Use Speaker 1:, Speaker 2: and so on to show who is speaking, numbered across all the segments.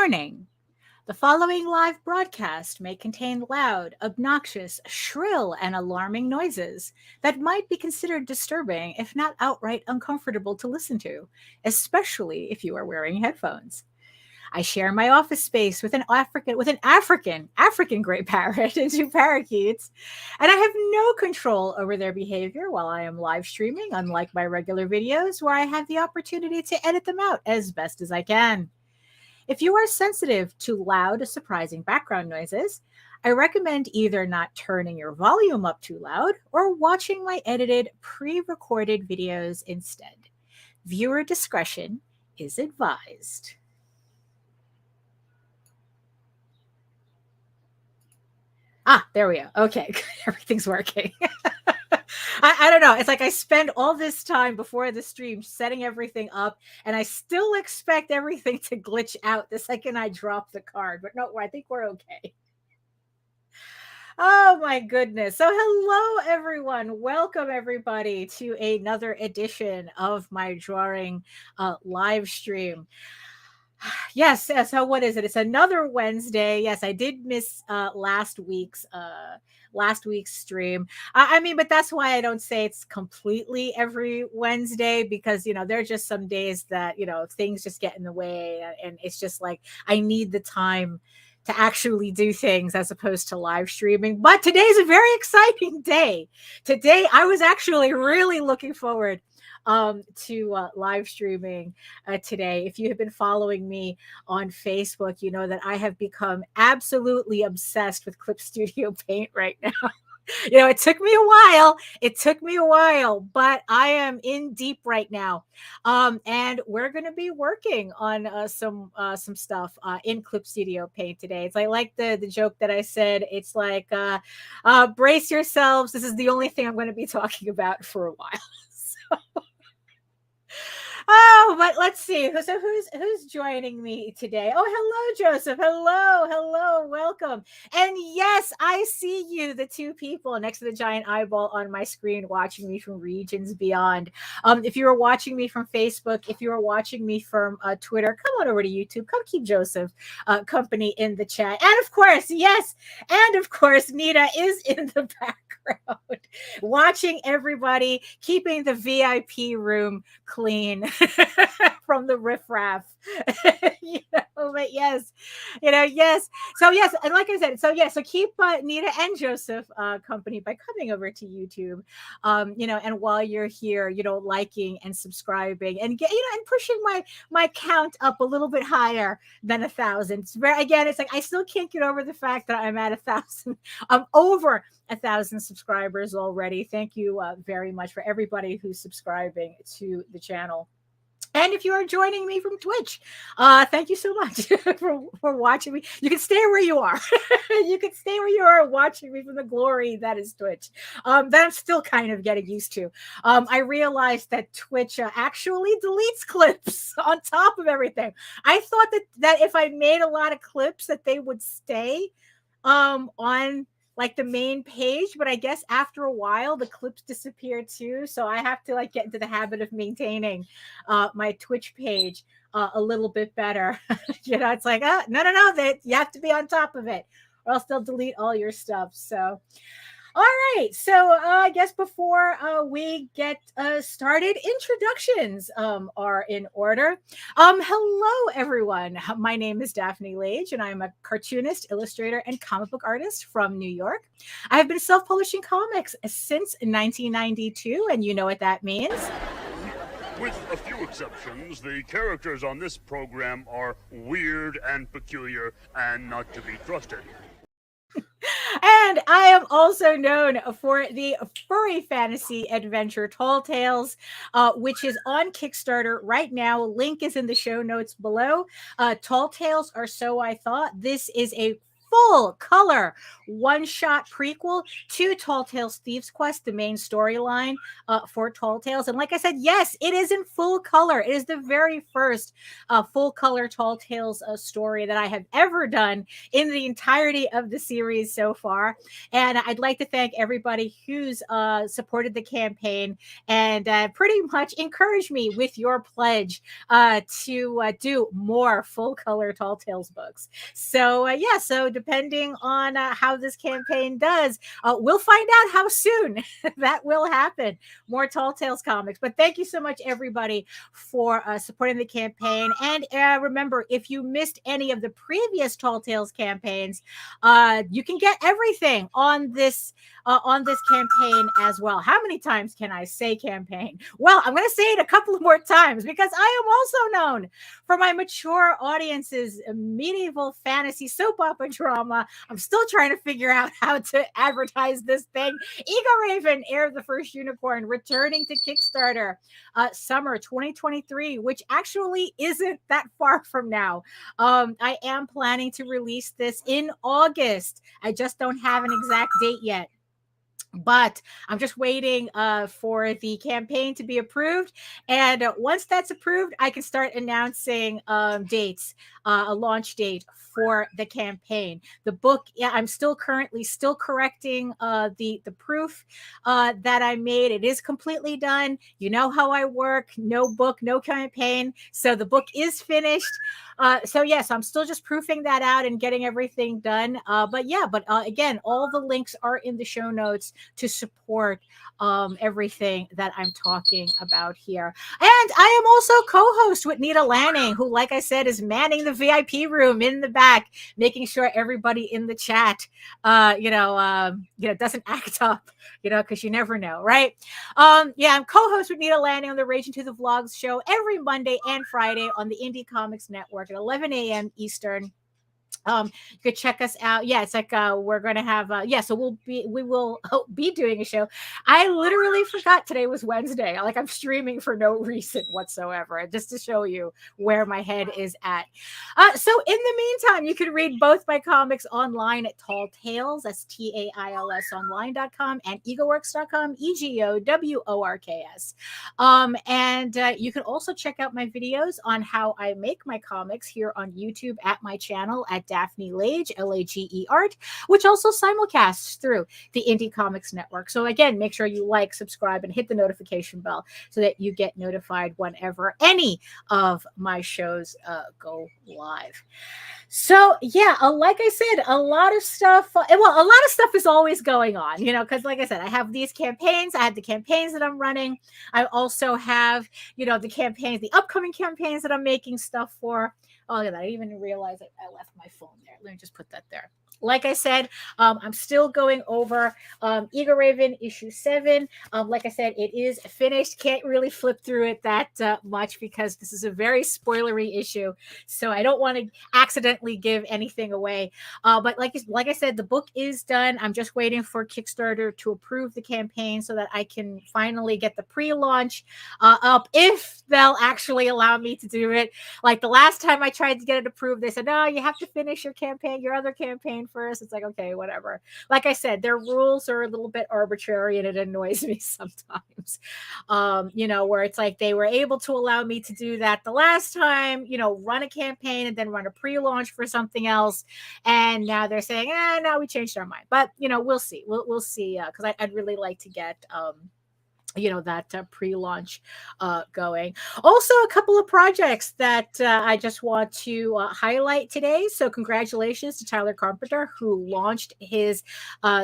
Speaker 1: Warning: the following live broadcast may contain loud, obnoxious, shrill, and alarming noises that might be considered disturbing, if not outright uncomfortable to listen to, especially if you are wearing headphones. I share my office space with an African gray parrot and two parakeets, and I have no control over their behavior while I am live streaming, unlike my regular videos where I have the opportunity to edit them out as best as I can. If you are sensitive to loud, surprising background noises, I recommend either not turning your volume up too loud or watching my edited, pre-recorded videos instead. Viewer discretion is advised. There we go. Okay, everything's working. I don't know. It's like I spend all this time before the stream setting everything up, and I still expect everything to glitch out the second I drop the card. But no, I think we're okay. Oh my goodness. So hello, everyone. Welcome, everybody, to another edition of my drawing live stream. Yes. So what is it? It's another Wednesday. Yes, I did miss last week's stream. But that's why I don't say it's completely every Wednesday, because there are just some days that things just get in the way, and it's just like I need the time to actually do things as opposed to live streaming. But today's a very exciting day. Today I was actually really looking forward to live streaming today. If you have been following me on Facebook, you know that I have become absolutely obsessed with Clip Studio Paint right now. It took me a while, but I am in deep right now. And we're going to be working on some stuff in Clip Studio Paint today. It's like the joke that I said. It's like, brace yourselves. This is the only thing I'm going to be talking about for a while. So. Oh, but let's see. So who's joining me today? Oh, hello, Joseph. Hello, welcome. And yes, I see you, the two people next to the giant eyeball on my screen watching me from regions beyond. If you are watching me from Facebook, if you are watching me from Twitter, come on over to YouTube. Come keep Joseph company in the chat. And of course, Nita is in the background watching everybody, keeping the VIP room clean from the riffraff. But yes. So yes, and like I said, so keep Nita and Joseph company by coming over to YouTube, and while you're here, liking and subscribing and and pushing my count up a little bit higher than 1,000. It's like I still can't get over the fact that I'm at 1,000. I'm over 1,000 subscribers already. Thank you very much for everybody who's subscribing to the channel. And if you are joining me from Twitch, thank you so much for watching me. You can stay where you are. You can stay where you are watching me from the glory that is Twitch. That I'm still kind of getting used to. I realized that Twitch actually deletes clips on top of everything. I thought that if I made a lot of clips that they would stay on like the main page, but I guess after a while the clips disappear too, so I have to get into the habit of maintaining my Twitch page a little bit better. It's like no, that you have to be on top of it or else they'll delete all your stuff. So all right, so I guess before we get started, introductions are in order. Hello, everyone. My name is Daphne Lage, and I'm a cartoonist, illustrator, and comic book artist from New York. I have been self-publishing comics since 1992, and you know what that means.
Speaker 2: With a few exceptions, the characters on this program are weird and peculiar and not to be trusted.
Speaker 1: And I am also known for the furry fantasy adventure Tall Tales, which is on Kickstarter right now. Link is in the show notes below. Tall Tales, or so I thought. This is a full color one-shot prequel to Tall Tales Thieves Quest, the main storyline for Tall Tales. And like I said, yes, it is in full color. It is the very first full color Tall Tales story that I have ever done in the entirety of the series so far. And I'd like to thank everybody who's supported the campaign and pretty much encouraged me with your pledge to do more full color Tall Tales books. So yeah, so depending on how this campaign does, we'll find out how soon that will happen. More Tall Tales comics. But thank you so much, everybody, for supporting the campaign. And remember, if you missed any of the previous Tall Tales campaigns, you can get everything on this campaign as well. How many times can I say campaign? Well, I'm going to say it a couple of more times because I am also known for my mature audiences, medieval fantasy soap opera drama. I'm still trying to figure out how to advertise this thing. Ego Raven, Heir of the First Unicorn, returning to Kickstarter summer 2023, which actually isn't that far from now. I am planning to release this in August. I just don't have an exact date yet. But I'm just waiting for the campaign to be approved. And once that's approved, I can start announcing dates, a launch date for the campaign. The book, yeah, I'm still correcting the proof that I made. It is completely done. You know how I work. No book, no campaign. So the book is finished. So yes, I'm still just proofing that out and getting everything done. But again, all the links are in the show notes to support everything that I'm talking about here. And I am also co-host with Nita Lanning, who, like I said, is manning the VIP room in the back, making sure everybody in the chat, doesn't act up, because you never know, right? I'm co-host with Nita Lanning on the Rage Into the Vlogs show every Monday and Friday on the Indie Comics Network at 11 a.m. Eastern. You could check us out. Yeah, it's like we're gonna have so we will be doing a show. I literally forgot today was Wednesday. Like, I'm streaming for no reason whatsoever, just to show you where my head is at. So in the meantime, you can read both my comics online at Tall Tales, that's TAILS online.com, and egoworks.com, EGOWORKS. And you can also check out my videos on how I make my comics here on YouTube at my channel at Daphne Lage, Lage Art, which also simulcasts through the Indie Comics Network. So again, make sure you like, subscribe, and hit the notification bell so that you get notified whenever any of my shows go live. So yeah, like I said, a lot of stuff is always going on, because like I said, I have these campaigns. I have the campaigns that I'm running. I also have, the upcoming campaigns that I'm making stuff for. Oh, look at that. I didn't even realize that I left my phone there. Let me just put that there. Like I said, I'm still going over Ego Raven issue 7. Like I said, it is finished. Can't really flip through it that much because this is a very spoilery issue. So I don't want to accidentally give anything away. But like I said, the book is done. I'm just waiting for Kickstarter to approve the campaign so that I can finally get the pre-launch up, if they'll actually allow me to do it. Like the last time I tried to get it approved, they said, no, you have to finish your other campaign first. It's like, okay, whatever. Like I said, their rules are a little bit arbitrary and it annoys me sometimes. Where it's like they were able to allow me to do that the last time, run a campaign and then run a pre-launch for something else. And now they're saying, no, we changed our mind. But, we'll see. We'll see. Because I'd really like to get that pre-launch going. Also, a couple of projects that I just want to highlight today. So congratulations to Tyler Carpenter, who launched his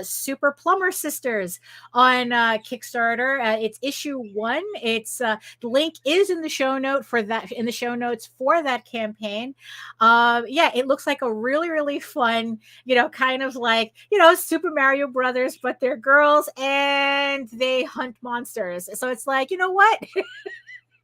Speaker 1: Super Plumber Sisters on Kickstarter. It's issue 1. It's the link is in the show notes for that campaign. It looks like a really, really fun, kind of like, Super Mario Brothers, but they're girls and they hunt monsters. So it's like, you know what?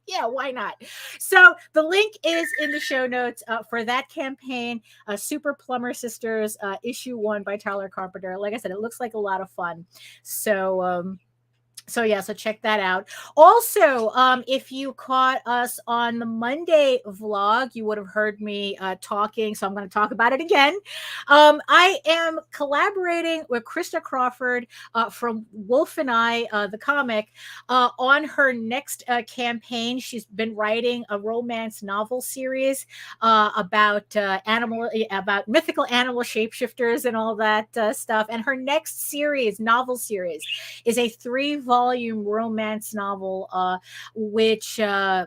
Speaker 1: Yeah, why not? So the link is in the show notes for that campaign, Super Plumber Sisters, issue 1 by Tyler Carpenter. Like I said, it looks like a lot of fun. So So yeah, so check that out. Also, if you caught us on the Monday vlog, you would have heard me talking. So I'm going to talk about it again. I am collaborating with Krista Crawford from Wolf and I, the comic, on her next campaign. She's been writing a romance novel series about about mythical animal shapeshifters and all that stuff. And her next series, novel series, is a 3-volume romance novel, which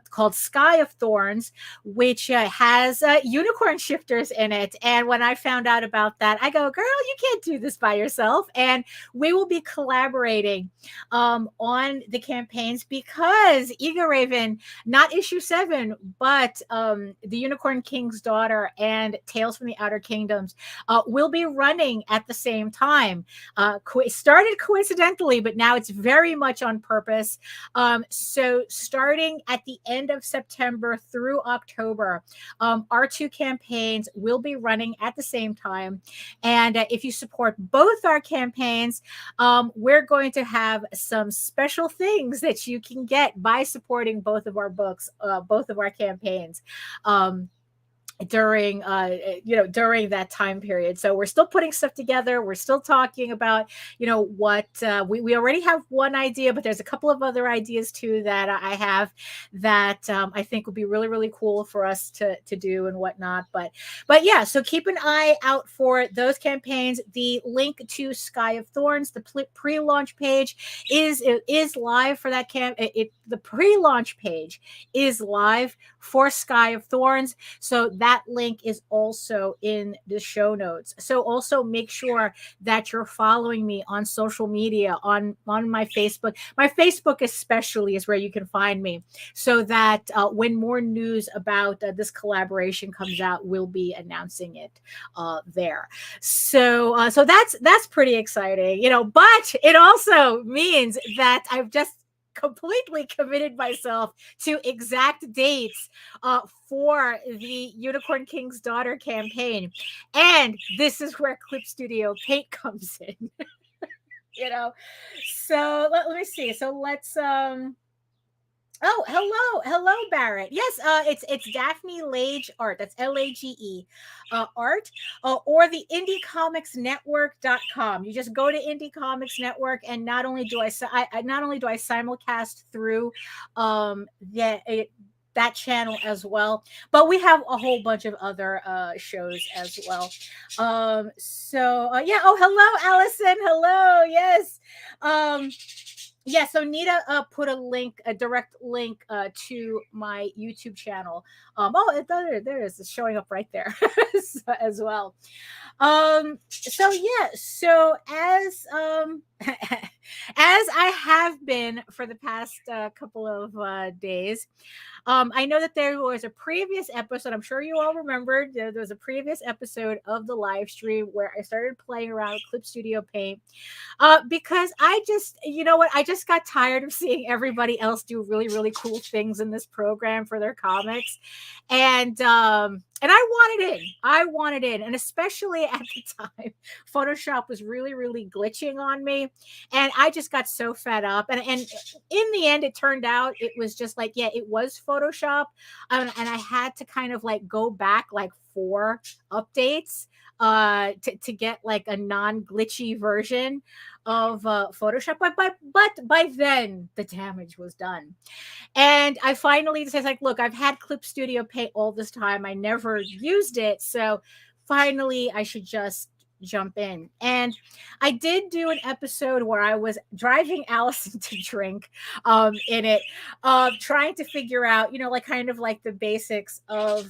Speaker 1: called Sky of Thorns, which has unicorn shifters in it. And when I found out about that, I go, girl, you can't do this by yourself. And we will be collaborating on the campaigns because Eager Raven, not issue 7, but the Unicorn King's Daughter and Tales from the Outer Kingdoms will be running at the same time. Started coincidentally, but now it's very much on purpose. So starting at the end of September through October, our 2 campaigns will be running at the same time. And if you support both our campaigns, we're going to have some special things that you can get by supporting both of our books, both of our campaigns. During during that time period. So we're still putting stuff together. We're still talking about what we already have one idea, but there's a couple of other ideas too that I have that I think would be really, really cool for us to do and whatnot. But yeah, so keep an eye out for those campaigns. The link to Sky of Thorns, the pre-launch page is live for that the pre-launch page is live for Sky of Thorns. So that link is also in the show notes. So also make sure that you're following me on social media, on my Facebook. My Facebook especially is where you can find me, so that when more news about this collaboration comes out, we'll be announcing it there. So that's pretty exciting, but it also means that I've just completely committed myself to exact dates for the Unicorn King's Daughter campaign. And this is where Clip Studio Paint comes in. So let me see. So let's oh, hello, Barrett. Yes, it's Daphne Lage art. That's Lage art, or the indiecomicsnetwork.com. You just go to Indie Comics Network, and not only do I simulcast through that channel as well, but we have a whole bunch of other shows as well. Yeah. Oh, hello, Allison. Hello. Yes. Yeah, so Nita put a direct link to my YouTube channel. There it is. It's showing up right there as well. So yeah, so as as I have been for the past couple of days, I know that there was a previous episode. I'm sure you all remembered. There was a previous episode of the live stream where I started playing around with Clip Studio Paint because I just, I just got tired of seeing everybody else do really, really cool things in this program for their comics, and I wanted in, and especially at the time, Photoshop was really, really glitching on me, and I just got so fed up. And in the end, it turned out it was just like, yeah, it was Photoshop, and I had to kind of like go back like 4 updates to get like a non-glitchy version of Photoshop. But by then, the damage was done. And I finally said, like, look, I've had Clip Studio Paint all this time. I never used it. So finally, I should just jump in. And I did do an episode where I was driving Allison to drink in it, trying to figure out, like kind of like the basics of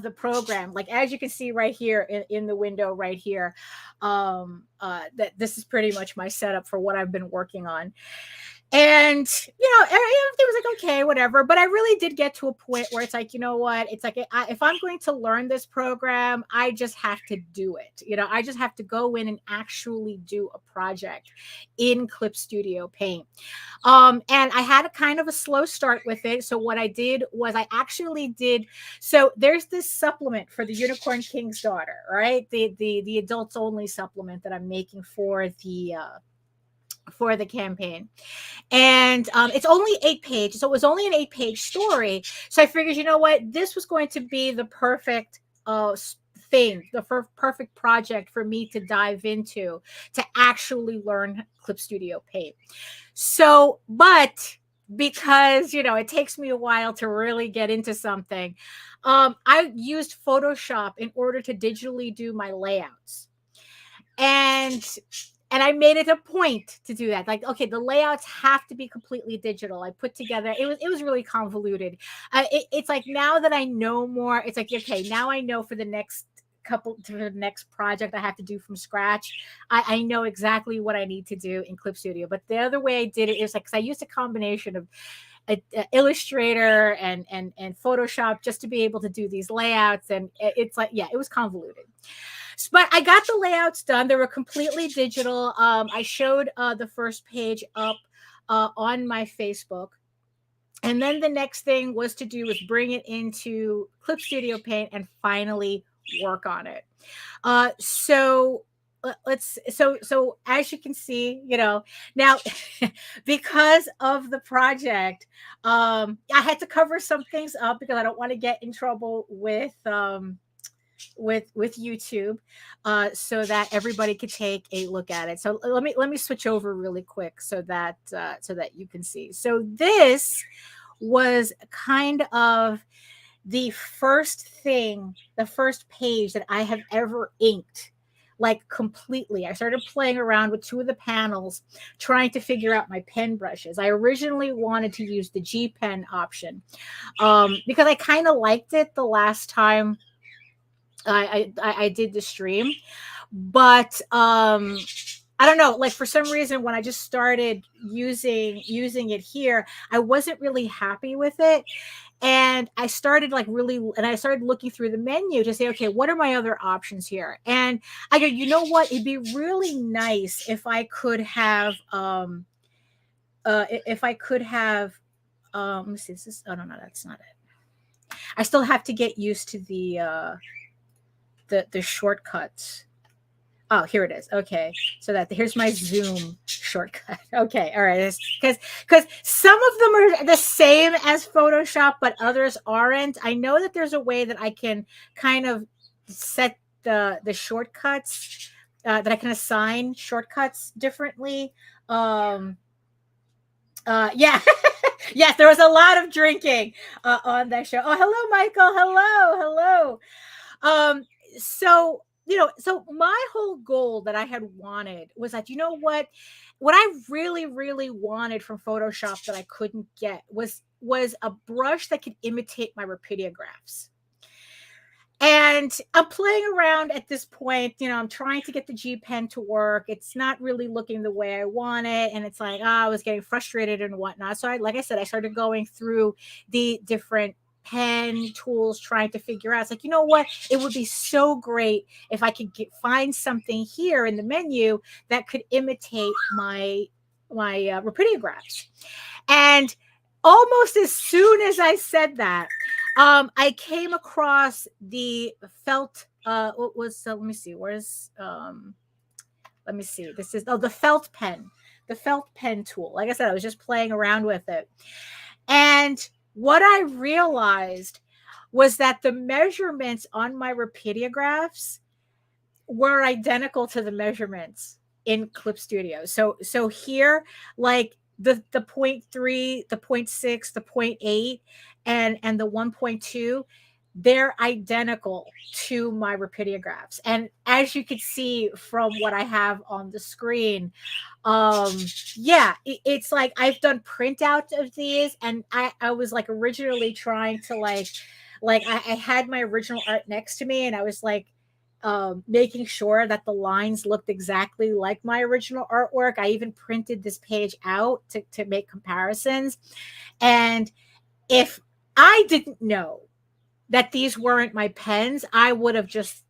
Speaker 1: the program. Like, as you can see right here in the window right here, that this is pretty much my setup for what I've been working on. And, everything was like, okay, whatever. But I really did get to a point where it's like, you know what? It's like, if I'm going to learn this program, I just have to do it. I just have to go in and actually do a project in Clip Studio Paint. And I had a kind of a slow start with it. So what I did was so there's this supplement for the Unicorn King's Daughter, right? The adults only supplement that I'm making for the for the campaign. And it's only 8 pages. So it was only an 8-page story. So I figured, you know what, this was going to be the perfect thing, the perfect project for me to dive into, to actually learn Clip Studio Paint. So, but because, you know, it takes me a while to really get into something, I used Photoshop in order to digitally do my layouts. And I made it a point to do that. Like, okay, the layouts have to be completely digital. I put together, it was really convoluted. It's like, now that I know more, it's like, okay, now I know for the next project I have to do from scratch, I know exactly what I need to do in Clip Studio. But the other way I did it is like, because I used a combination of Illustrator and Photoshop just to be able to do these layouts. And it's like, yeah, it was convoluted. But I got the layouts done. They were completely digital. I showed the first page up on my Facebook. And then the next thing was bring it into Clip Studio Paint and finally work on it. So as you can see, you know, now because of the project, I had to cover some things up because I don't want to get in trouble with YouTube, so that everybody could take a look at it. So let me switch over really quick so that you can see. So this was kind of the first page that I have ever inked, like completely. I started playing around with 2 of the panels, trying to figure out my pen brushes. I originally wanted to use the G pen option because I kind of liked it the last time I did the stream, but I don't know, like for some reason when I just started using it here, I wasn't really happy with it. And I started looking through the menu to say, okay, what are my other options here? And I go, you know what? It'd be really nice if I could have, let me see, oh no, that's not it. I still have to get used to the shortcuts. Oh, here it is. Okay, so here's my Zoom shortcut. Okay, all right, because some of them are the same as Photoshop, but others aren't. I know that there's a way that I can kind of set the shortcuts, that I can assign shortcuts differently. Yeah. Yes, there was a lot of drinking on that show. Oh, hello, Michael. Hello. So, you know, so my whole goal that I had wanted was that, you know what I really, really wanted from Photoshop that I couldn't get was a brush that could imitate my Rapidographs. And I'm playing around at this point, you know, I'm trying to get the G pen to work. It's not really looking the way I want it. And it's like, I was getting frustrated and whatnot. So like I said, I started going through the different pen tools, trying to figure out, it's like, you know what, it would be so great if I could find something here in the menu that could imitate my Rapidographs. And almost as soon as I said that, I came across the felt, what was, let me see, where's, let me see, this is, the felt pen tool. Like I said, I was just playing around with it. And what I realized was that the measurements on my Rapidographs were identical to the measurements in Clip Studio. So here, like the 0.3, the 0.6, the 0.8, and the 1.2, they're identical to my Rapidographs. And as you can see from what I have on the screen, yeah, it's like I've done printouts of these, and I was like originally trying to like I had my original art next to me, and I was like making sure that the lines looked exactly like my original artwork. I even printed this page out to make comparisons. And if I didn't know that these weren't my pens, I would have just,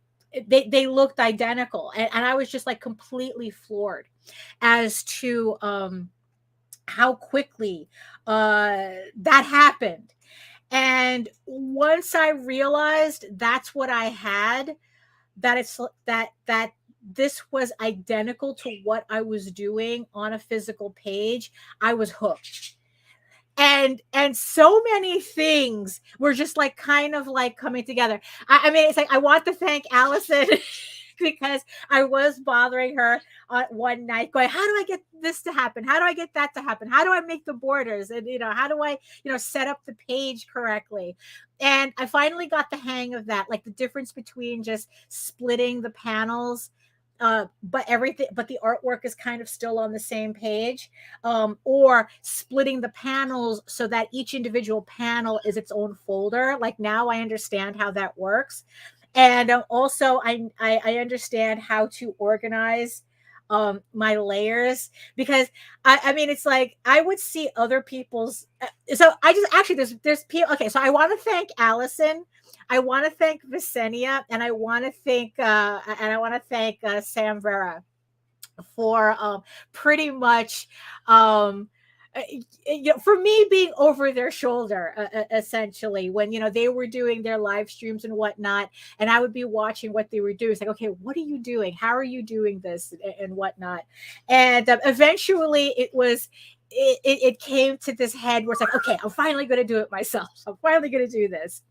Speaker 1: they looked identical. And I was just like completely floored as to how quickly that happened. And once I realized that's what I had, that it's that this was identical to what I was doing on a physical page, I was hooked. And so many things were just like kind of like coming together. I mean, it's like I want to thank Allison because I was bothering her on one night going, how do I get this to happen? How do I get that to happen? How do I make the borders? And, how do I, set up the page correctly? And I finally got the hang of that, like the difference between just splitting the panels, but the artwork is kind of still on the same page, or splitting the panels so that each individual panel is its own folder. Like now I understand how that works. And also I understand how to organize my layers, because I mean, it's like I would see other people's, so I just actually there's people. Okay, so I want to thank Allison, I want to thank Visenia, and I want to thank Sam Vera for pretty much for me being over their shoulder, essentially, when they were doing their live streams and whatnot, and I would be watching what they were doing. It's like, okay, what are you doing? How are you doing this and whatnot? And eventually it came to this head where it's like, okay, I'm finally going to do it myself. I'm finally going to do this.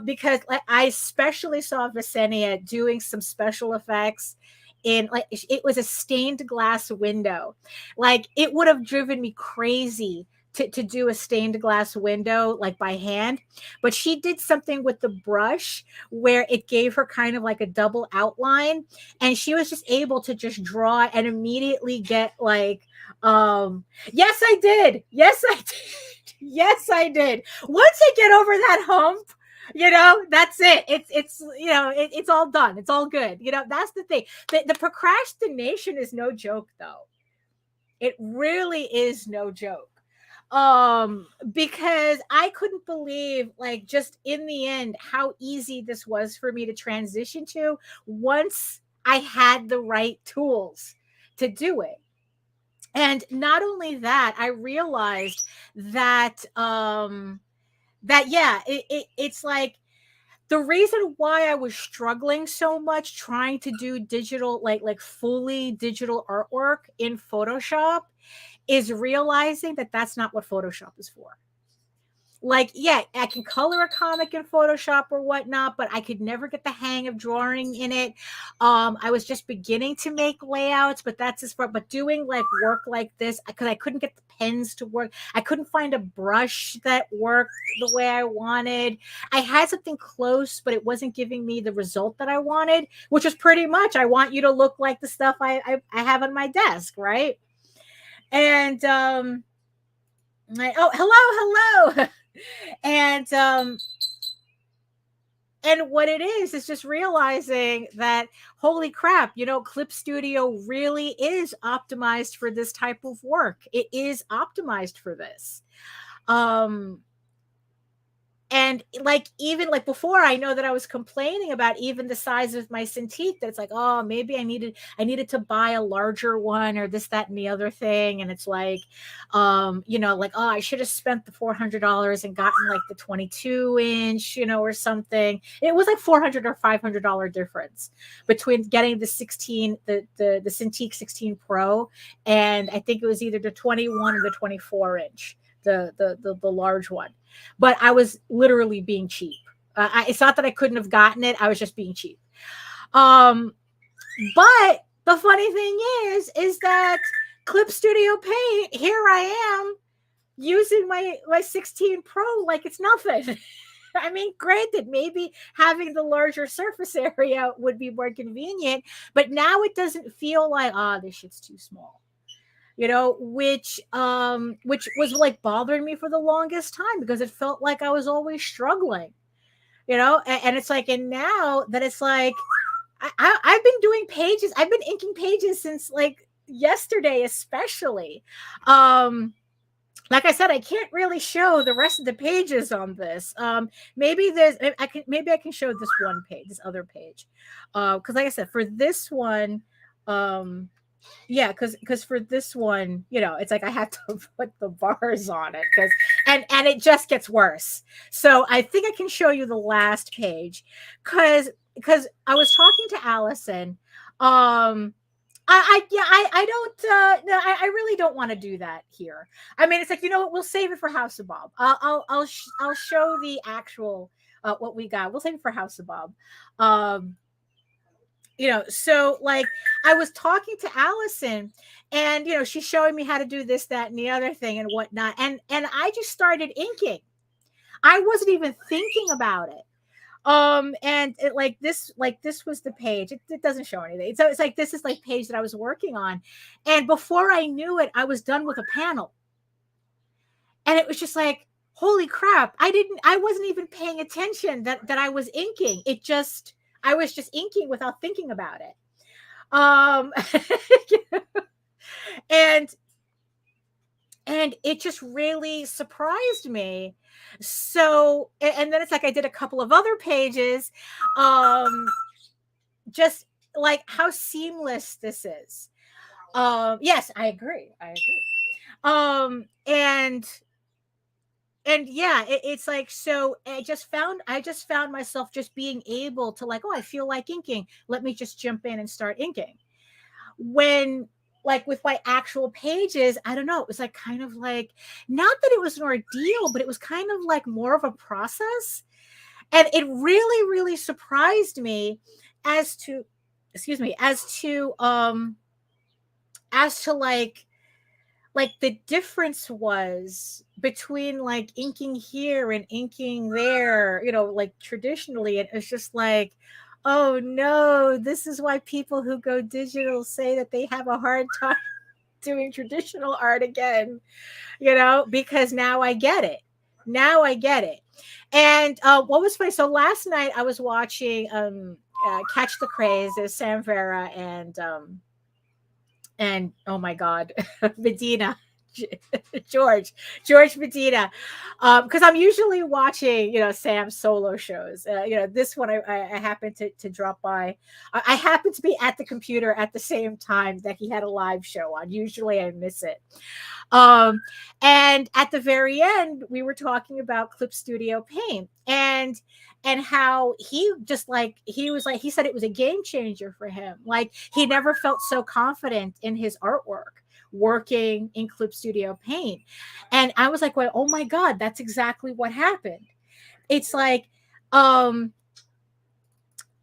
Speaker 1: Because I especially saw Visenia doing some special effects in, like, it was a stained glass window. Like, it would have driven me crazy to do a stained glass window like by hand, but she did something with the brush where it gave her kind of like a double outline, and she was just able to just draw and immediately get like, yes I did yes I did. Once I get over that hump, that's it. It's all done. It's all good. That's the thing. The procrastination is no joke, though. It really is no joke. Because I couldn't believe, like, just in the end, how easy this was for me to transition to once I had the right tools to do it. And not only that, I realized that, it's like the reason why I was struggling so much trying to do digital, like fully digital artwork in Photoshop, is realizing that that's not what Photoshop is for. Like, yeah, I can color a comic in Photoshop or whatnot, but I could never get the hang of drawing in it. I was just beginning to make layouts, but that's as far. But doing like work like this, because I couldn't get the pens to work. I couldn't find a brush that worked the way I wanted. I had something close, but it wasn't giving me the result that I wanted, which was pretty much, I want you to look like the stuff I have on my desk, right? And hello. And what it is just realizing that, holy crap, Clip Studio really is optimized for this type of work. It is optimized for this. And like, even like before, I know that I was complaining about even the size of my Cintiq, that it's like, oh, maybe I needed to buy a larger one, or this, that, and the other thing. And it's like, like, oh, I should have spent the $400 and gotten like the 22-inch, or something. It was like $400 or $500 difference between getting the Cintiq 16 Pro, and I think it was either the 21 or the 24-inch. The large one. But I was literally being cheap. It's not that I couldn't have gotten it. I was just being cheap. But the funny thing is that Clip Studio Paint, here I am using my 16 Pro like it's nothing. I mean, granted, maybe having the larger surface area would be more convenient, but now it doesn't feel like, this shit's too small. Which was like bothering me for the longest time, because it felt like I was always struggling, and it's like, and now that it's like, I've been doing pages, I've been inking pages since like yesterday, especially. Like I said, I can't really show the rest of the pages on this. Maybe I can show this one page, this other page. Because like I said, for this one, yeah, because for this one, it's like I had to put the bars on it, and it just gets worse. So I think I can show you the last page, because I was talking to Allison I don't no, I really don't want to do that here. I mean, it's like, you know what, we'll save it for House of Bob. I'll show the actual what we got. We'll save it for House of Bob. Um, so like I was talking to Allison, and she's showing me how to do this, that, and the other thing and whatnot. And I just started inking. I wasn't even thinking about it. And it, like this was the page. It doesn't show anything. So it's like, this is like page that I was working on. And before I knew it, I was done with a panel. And it was just like, holy crap. I wasn't even paying attention that I was inking. I was just inking without thinking about it. Um, and it just really surprised me. So, and then it's like I did a couple of other pages, just like how seamless this is. Yes, I agree. And yeah, it's like, so I just found myself just being able to, like, oh, I feel like inking, let me just jump in and start inking. When, like, with my actual pages, I don't know, it was like kind of like, not that it was an ordeal, but it was kind of like more of a process. And it really, really surprised me as to, excuse me, as to like the difference was between like inking here and inking there, like traditionally. And it's just like, oh no, this is why people who go digital say that they have a hard time doing traditional art again, because now I get it. And what was funny, so last night I was watching Catch the Craze. There's Sam Vera and oh my god, Medina. George Medina, because I'm usually watching Sam's solo shows. This one I happened to drop by. I happened to be at the computer at the same time that he had a live show on. Usually I miss it. And at the very end, we were talking about Clip Studio Paint and how he just like, he said it was a game changer for him. Like, he never felt so confident in his artwork working in Clip Studio Paint. And I was like, well, oh my God, that's exactly what happened. It's like,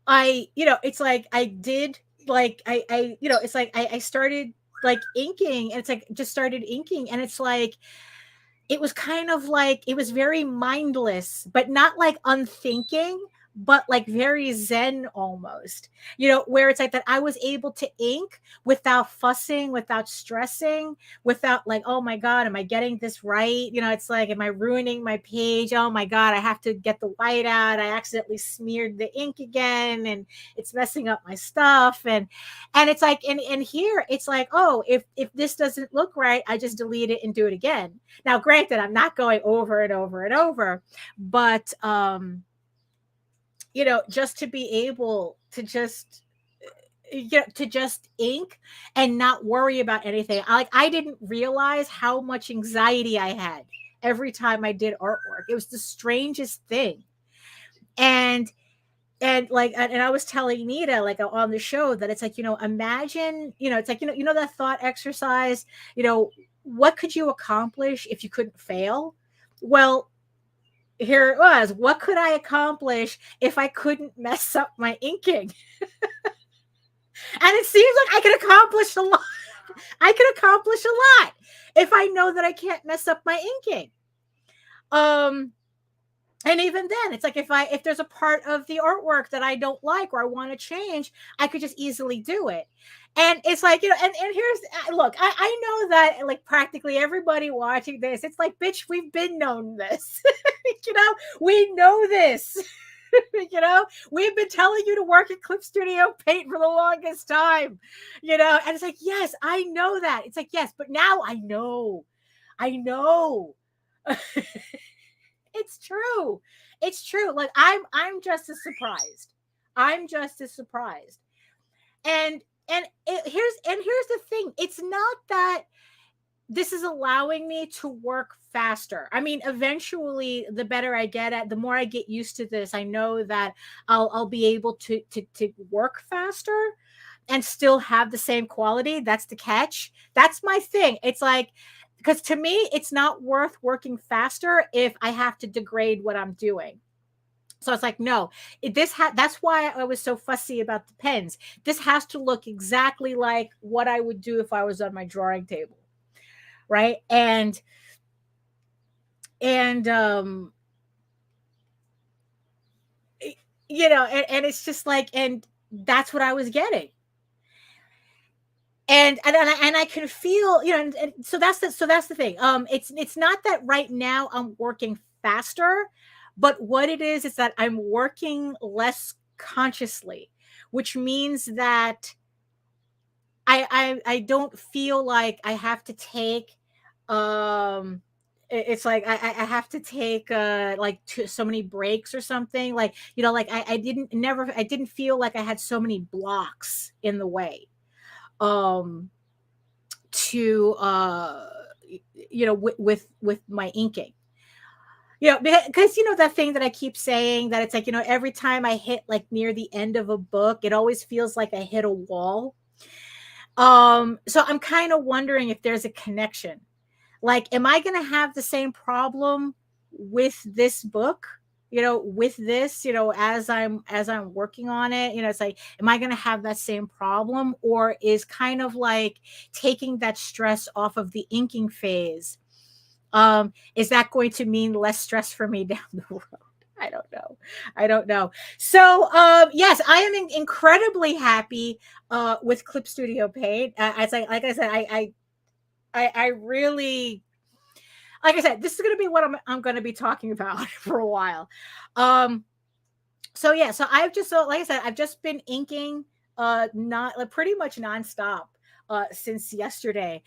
Speaker 1: it's like I did, like, it's like I started like inking, and it's like just started inking, and it's like, it was kind of like, it was very mindless, but not like unthinking, but like very zen almost, where it's like that I was able to ink without fussing, without stressing, without like, oh my God, am I getting this right? It's like, am I ruining my page? Oh my God, I have to get the white out. I accidentally smeared the ink again, and it's messing up my stuff. And it's like, and here it's like, oh, if this doesn't look right, I just delete it and do it again. Now, granted, I'm not going over and over and over, but just to be able to just ink and not worry about anything. I didn't realize how much anxiety I had every time I did artwork. It was the strangest thing. And I was telling Nita, like, on the show, that it's like, imagine, it's like, that thought exercise, what could you accomplish if you couldn't fail? Well, here it was. What could I accomplish if I couldn't mess up my inking? And it seems like I could accomplish a lot. I could accomplish a lot if I know that I can't mess up my inking. And even then, it's like, if there's a part of the artwork that I don't like or I want to change, I could just easily do it. And it's like, and here's, look, I know that like practically everybody watching this, it's like, bitch, we've been known this. We know this. We've been telling you to work at Clip Studio Paint for the longest time, and it's like, yes, I know that. It's like, yes, but now I know. It's true. Like, I'm just as surprised. And here's the thing. It's not that this is allowing me to work faster. I mean, eventually, the better I get at, the more I get used to this, I know that I'll be able to work faster. and still have the same quality. That's the catch. That's my thing. It's like, because to me, it's not worth working faster if I have to degrade what I'm doing. So it's like, no, that's why I was so fussy about the pens. This has to look exactly like what I would do if I was on my drawing table. Right. And and it's just like, and that's what I was getting. And I can feel, and so that's the thing. It's not that right now I'm working faster, but what it is that I'm working less consciously, which means that I don't feel like I have to take it's like I have to take like so many breaks or something, like like I didn't feel like I had so many blocks in the way to with my inking, because that thing that I keep saying, that it's like, every time I hit like near the end of a book, it always feels like I hit a wall. So I'm kind of wondering if there's a connection. Like, am I going to have the same problem with this book, with this, as I'm working on it? It's like, am I going to have that same problem, or is kind of like taking that stress off of the inking phase? Is that going to mean less stress for me down the road? I don't know. So, yes, I am incredibly happy with Clip Studio Paint. Like I said, I really, like I said, this is going to be what I'm going to be talking about for a while. So yeah, so like I said, I've just been inking, not like pretty much nonstop since yesterday.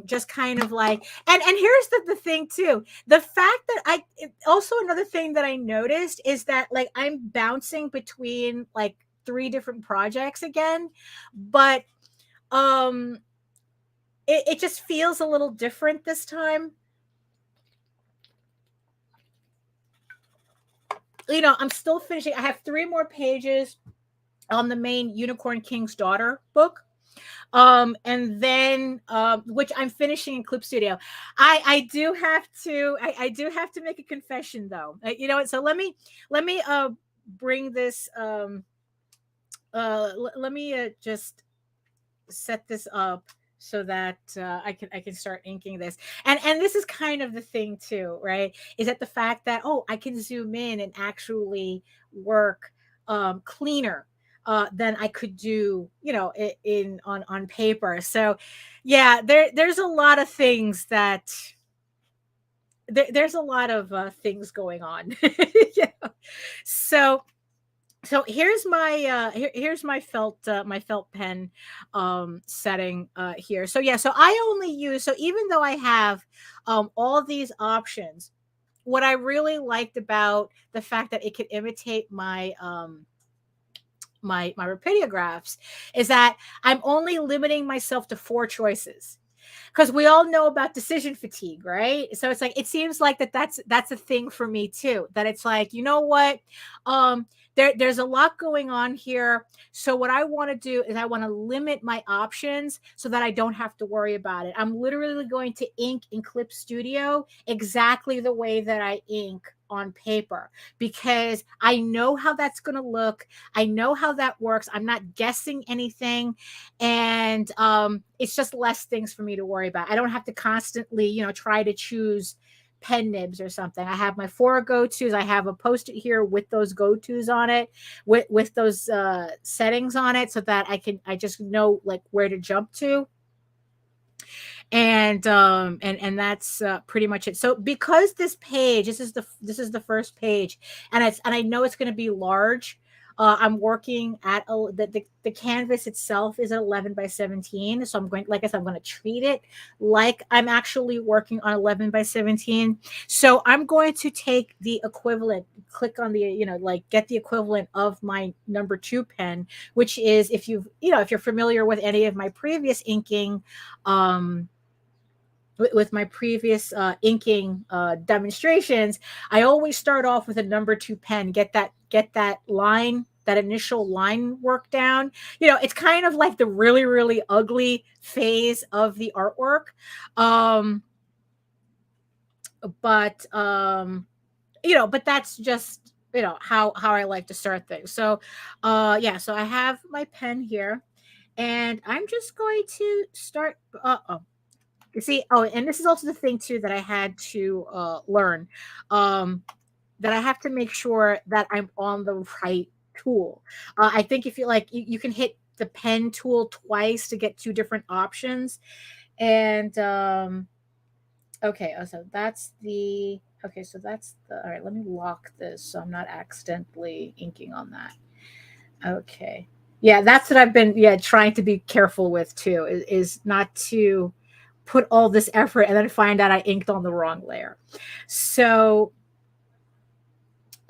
Speaker 1: Just kind of like, and here's the thing too. The fact that also another thing that I noticed is that like I'm bouncing between like 3 different projects again, but it just feels a little different this time. I'm still finishing. I have 3 more pages on the main Unicorn King's Daughter book. And then which I'm finishing in Clip Studio. I do have to make a confession though. So let me bring this let me just set this up so that I can start inking this. And this is kind of the thing too, right? Is that the fact that I can zoom in and actually work cleaner than I could do, on paper. So yeah, there's a lot of things that there's a lot of things going on. Yeah. So here's my here's my felt pen setting here. So yeah, so I only use, so even though I have all these options, what I really liked about the fact that it could imitate my my Rapidographs is that I'm only limiting myself to 4 choices, because we all know about decision fatigue, right? So it's like, it seems like that's a thing for me too, that it's like, you know what, there's a lot going on here. So what I want to do is I want to limit my options so that I don't have to worry about it. I'm literally going to ink in Clip Studio exactly the way that I ink on paper, because I know how that's going to look. I know how that works. I'm not guessing anything. And it's just less things for me to worry about. I don't have to constantly, try to choose pen nibs or something. I have my 4 go-tos. I have a post-it here with those go-tos on it, with those settings on it, so that I just know like where to jump to. And that's pretty much it. So because this is the first page, and I know it's going to be large. I'm working at the canvas itself is 11 by 17. So I'm going to treat it like I'm actually working on 11 by 17. So I'm going to take the equivalent, click on the, get the equivalent of my number 2 pen, which is, if you're familiar with any of my previous inking, with my previous inking demonstrations, I always start off with a number 2 pen, get that line that initial line work down. You know, it's kind of like the really, really ugly phase of the artwork. Um, but you know, but that's just, you know, how I like to start things. So yeah, so I have my pen here, and I'm just going to start. Oh, you see, oh, and this is also the thing too that I had to learn. That I have to make sure that I'm on the right tool. I think if you like, you can hit the pen tool twice to get two different options. And okay, so that's the okay, so that's the all right. Let me lock this so I'm not accidentally inking on that. Okay, yeah, that's what I've been trying to be careful with too. Is not to put all this effort and then find out I inked on the wrong layer. So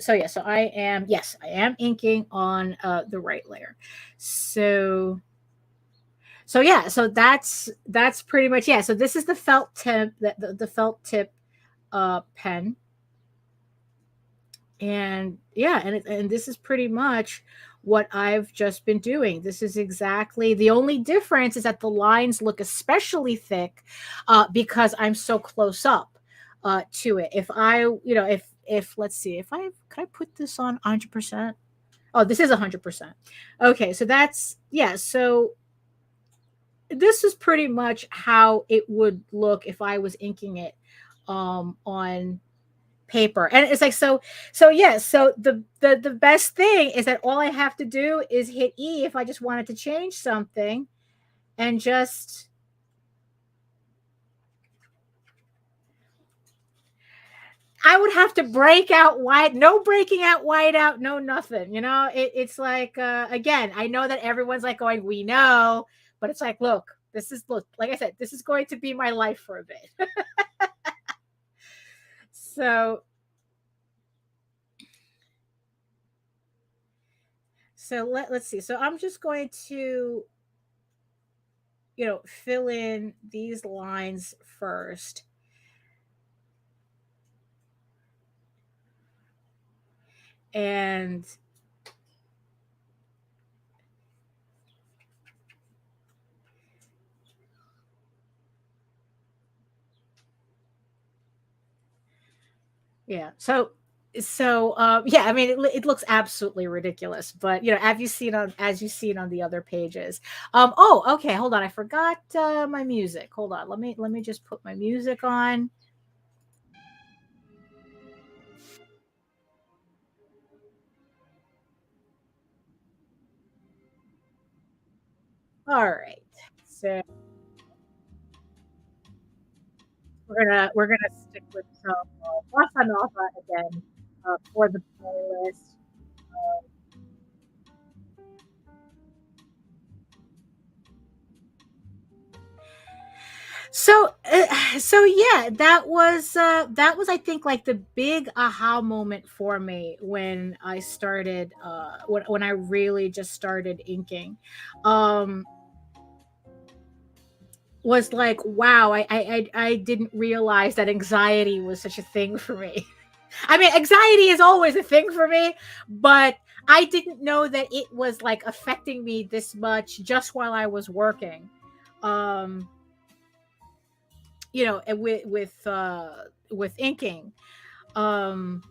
Speaker 1: yeah, so I am inking on the right layer. So yeah, so that's pretty much, yeah. So this is the felt tip, the felt tip pen, and yeah, and this is pretty much what I've just been doing. This is exactly the only difference is that the lines look especially thick because I'm so close up to it. If I, you know, if let's see, if I could I put this on 100%. Oh, this is 100%. Okay, so that's yeah. So this is pretty much how it would look if I was inking it on paper. And it's like so yeah, so the best thing is that all I have to do is hit E if I just wanted to change something, and just I would have to break out white, no breaking out white out, no nothing. You know, it's like again, I know that everyone's like going, we know, but it's like, look, like I said, this is going to be my life for a bit. So let's see. So I'm just going to, you know, fill in these lines first. And yeah, so yeah, I mean it looks absolutely ridiculous, but you know, as you've seen on the other pages. Oh, okay, hold on, I forgot my music. Hold on, let me just put my music on. All right, so we're gonna stick with some bossa nova again for the playlist. So yeah, that was I think like the big aha moment for me when I started when I really just started inking. Um was like, wow, I didn't realize that anxiety was such a thing for me. I mean, anxiety is always a thing for me, but I didn't know that it was like affecting me this much just while I was working. Um you know, with inking. Um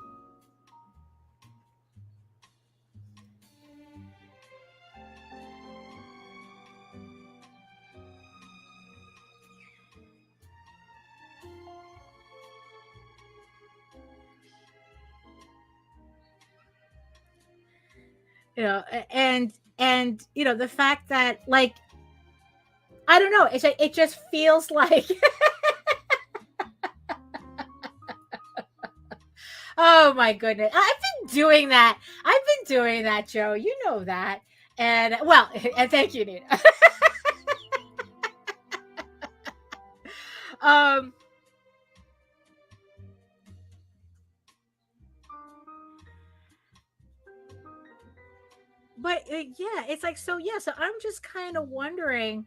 Speaker 1: you know, and you know, the fact that like I don't know, it's like it just feels like oh my goodness, I've been doing that. I've been doing that, Joe. You know that. And well, and thank you, Nina. um but yeah, it's like so yeah, so I'm just kind of wondering.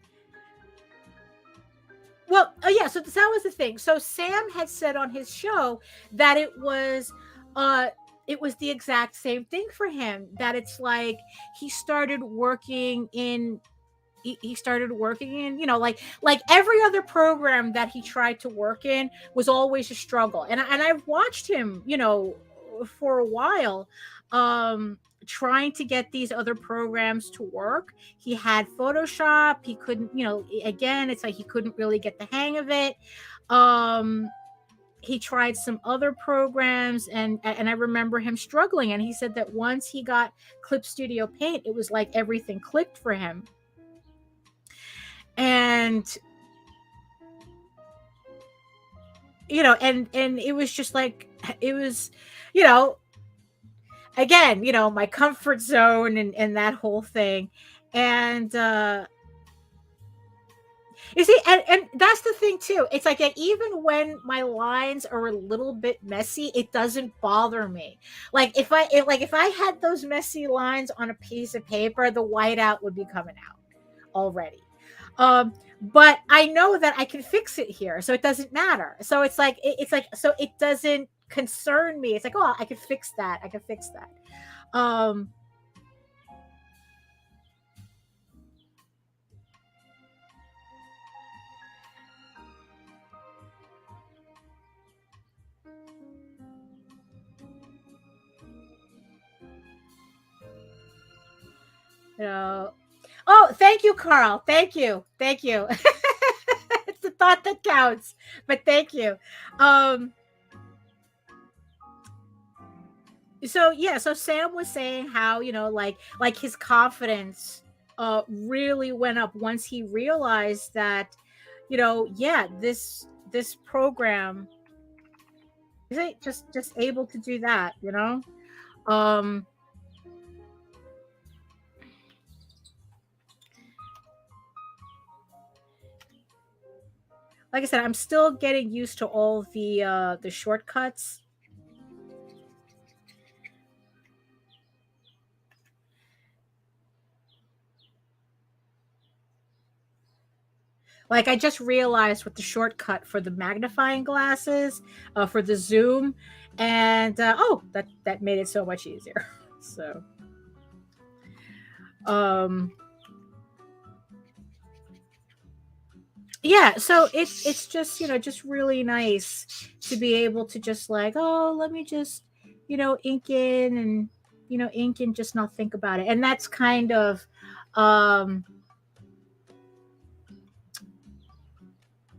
Speaker 1: Well, yeah, so that was the thing. So Sam had said on his show that it was uh it was the exact same thing for him, that it's like he started working in he started working in, like every other program that he tried to work in was always a struggle. And I've watched him, for a while, trying to get these other programs to work. He had Photoshop, he couldn't, again, it's like he couldn't really get the hang of it. He tried some other programs, and I remember him struggling, and he said that once he got Clip Studio Paint, it was like everything clicked for him. And and it was just like, it was, again, my comfort zone, and that whole thing. And you see, and that's the thing too. It's like, even when my lines are a little bit messy, it doesn't bother me. Like if I had those messy lines on a piece of paper, the whiteout would be coming out already. But I know that I can fix it here, so it doesn't matter. So it's like, so it doesn't concern me. It's like, oh, I can fix that. I can fix that. Oh, thank you, Carl. Thank you. It's the thought that counts. But thank you. So yeah, so Sam was saying how, like his confidence really went up once he realized that, yeah, this program isn't just able to do that. um like I said, I'm still getting used to all the shortcuts. Like, I just realized what the shortcut for the magnifying glasses, for the zoom, and oh, that made it so much easier. So, yeah, so it's just, just really nice to be able to just like, oh, let me just, ink in, and ink and just not think about it. And that's kind of, um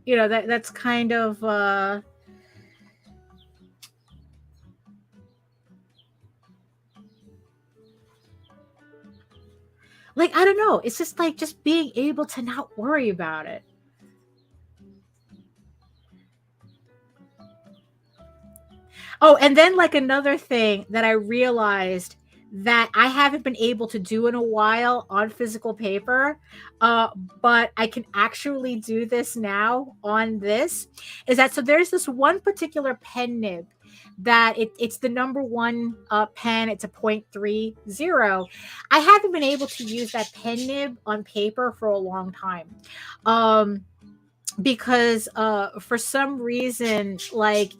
Speaker 1: that's kind of, like, I don't know, it's just like, just being able to not worry about it. Oh, and then, like, another thing that I realized that I haven't been able to do in a while on physical paper, uh, but I can actually do this now on this, is that, so there's this one particular pen nib that it's the number one pen. It's a 0.30. I haven't been able to use that pen nib on paper for a long time. Um, because for some reason, like,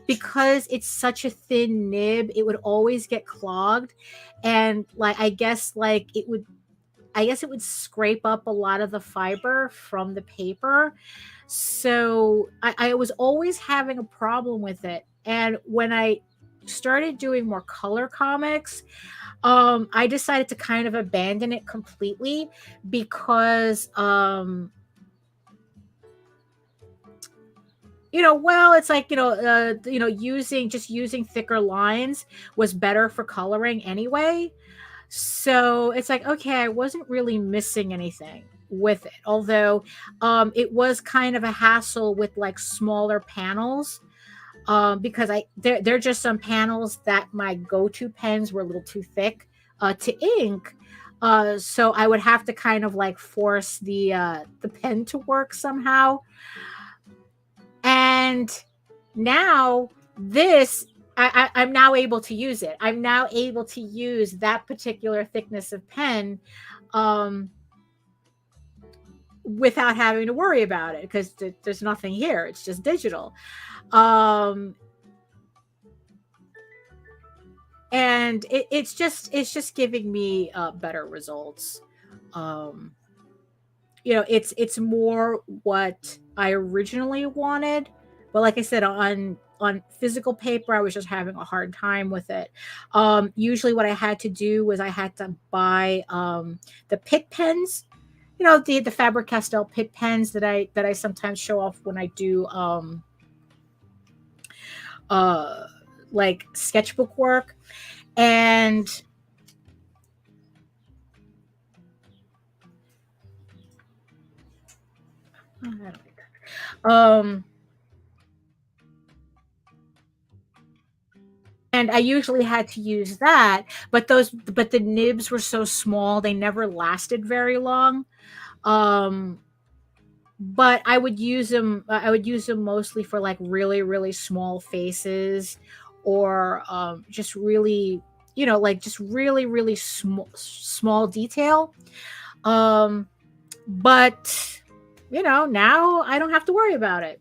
Speaker 1: because it's such a thin nib, it would always get clogged. And like, I guess it would scrape up a lot of the fiber from the paper. So I was always having a problem with it. And when I started doing more color comics, I decided to kind of abandon it completely, because well, it's like, using thicker lines was better for coloring anyway. So it's like, okay, I wasn't really missing anything with it, although it was kind of a hassle with like smaller panels, because there are just some panels that my go-to pens were a little too thick to ink. So I would have to kind of like force the pen to work somehow. And now this, I'm now able to use it. I'm now able to use that particular thickness of pen, um, without having to worry about it, because there's nothing here. It's just digital. Um, and it's just giving me better results. um it's more what I originally wanted, but like I said, on physical paper I was just having a hard time with it. Usually what I had to do was I had to buy the pit pens, the Faber-Castell pit pens that I sometimes show off when I do uh like sketchbook work. And I don't like that. And I usually had to use that, but the nibs were so small they never lasted very long. um but I would use them mostly for like really really small faces, or just really, like just really really small detail. um but now I don't have to worry about it.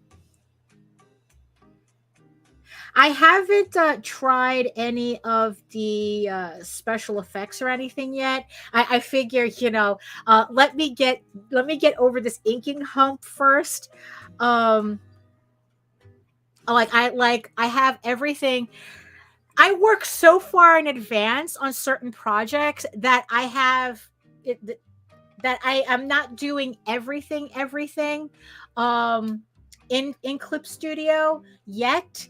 Speaker 1: I haven't tried any of the special effects or anything yet. I figure, let me get over this inking hump first. Um, I have everything. I work so far in advance on certain projects that I have it, that I am not doing everything um in Clip Studio yet,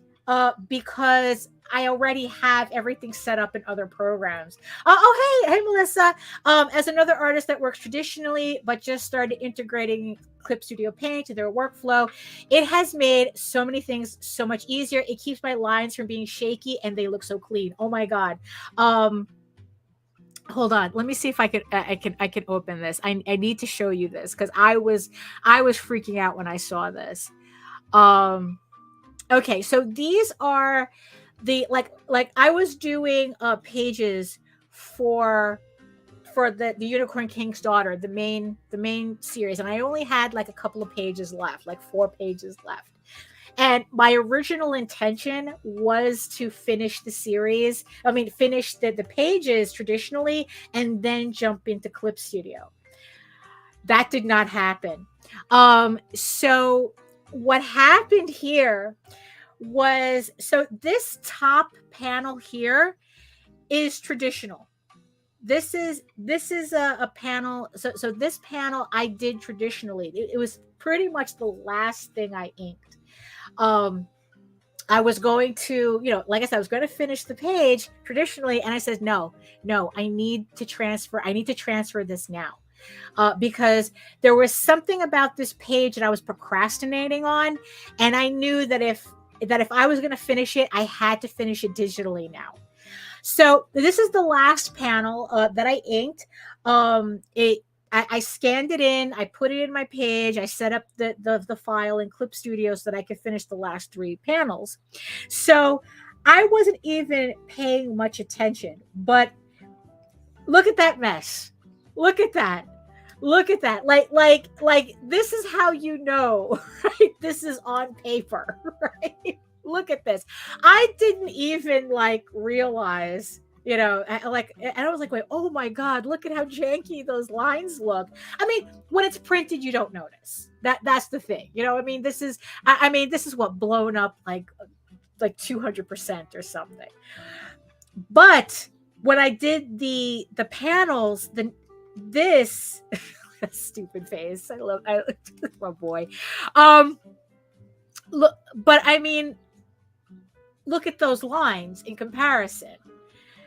Speaker 1: because I already have everything set up in other programs. Oh, hey Melissa. As another artist that works traditionally but just started integrating Clip Studio Paint to their workflow, it has made so many things so much easier. It keeps my lines from being shaky and they look so clean. Oh my god. Hold on, let me see if I can open this. I need to show you this because I was freaking out when I saw this. um okay, so these are the like I was doing pages for the Unicorn King's Daughter, the main series, and I only had like a couple of pages left, like 4 pages left. And my original intention was to finish the series. I mean, finish the pages traditionally and then jump into Clip Studio. That did not happen. So what happened here was, so this top panel here is traditional. This is a panel. So this panel I did traditionally. It was pretty much the last thing I inked. um I was going to, like I said, I was going to finish the page traditionally, and I said, no, I need to transfer this now, because there was something about this page that I was procrastinating on, and I knew that if I was going to finish it, I had to finish it digitally now. So this is the last panel that I inked. I scanned it in, I put it in my page, I set up the file in Clip Studio so that I could finish the last 3 panels. So I wasn't even paying much attention, but look at that mess. Look at that. Look at that. Like this is how right? This is on paper, right? Look at this. I didn't even like realize, and I was like, wait, oh my god, look at how janky those lines look. I mean, when it's printed, you don't notice. That's the thing. I mean, this is what blown up like 200% or something. But when I did the panels, this stupid face. I my boy. Look, but I mean, look at those lines in comparison.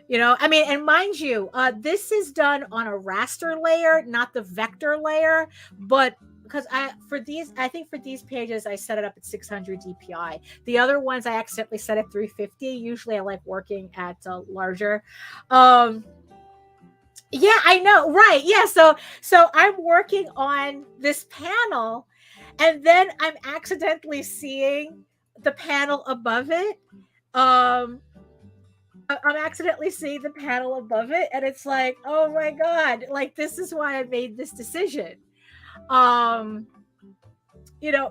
Speaker 1: I mean, and mind you, this is done on a raster layer, not the vector layer, but because I think for these pages I set it up at 600 dpi. The other ones I accidentally set at 350. Usually I like working at larger. Yeah, I know, right? Yeah, so I'm working on this panel, and then I'm accidentally seeing the panel above it. um I'm accidentally seeing the panel above it, and it's like, oh my god, like this is why I made this decision. Um,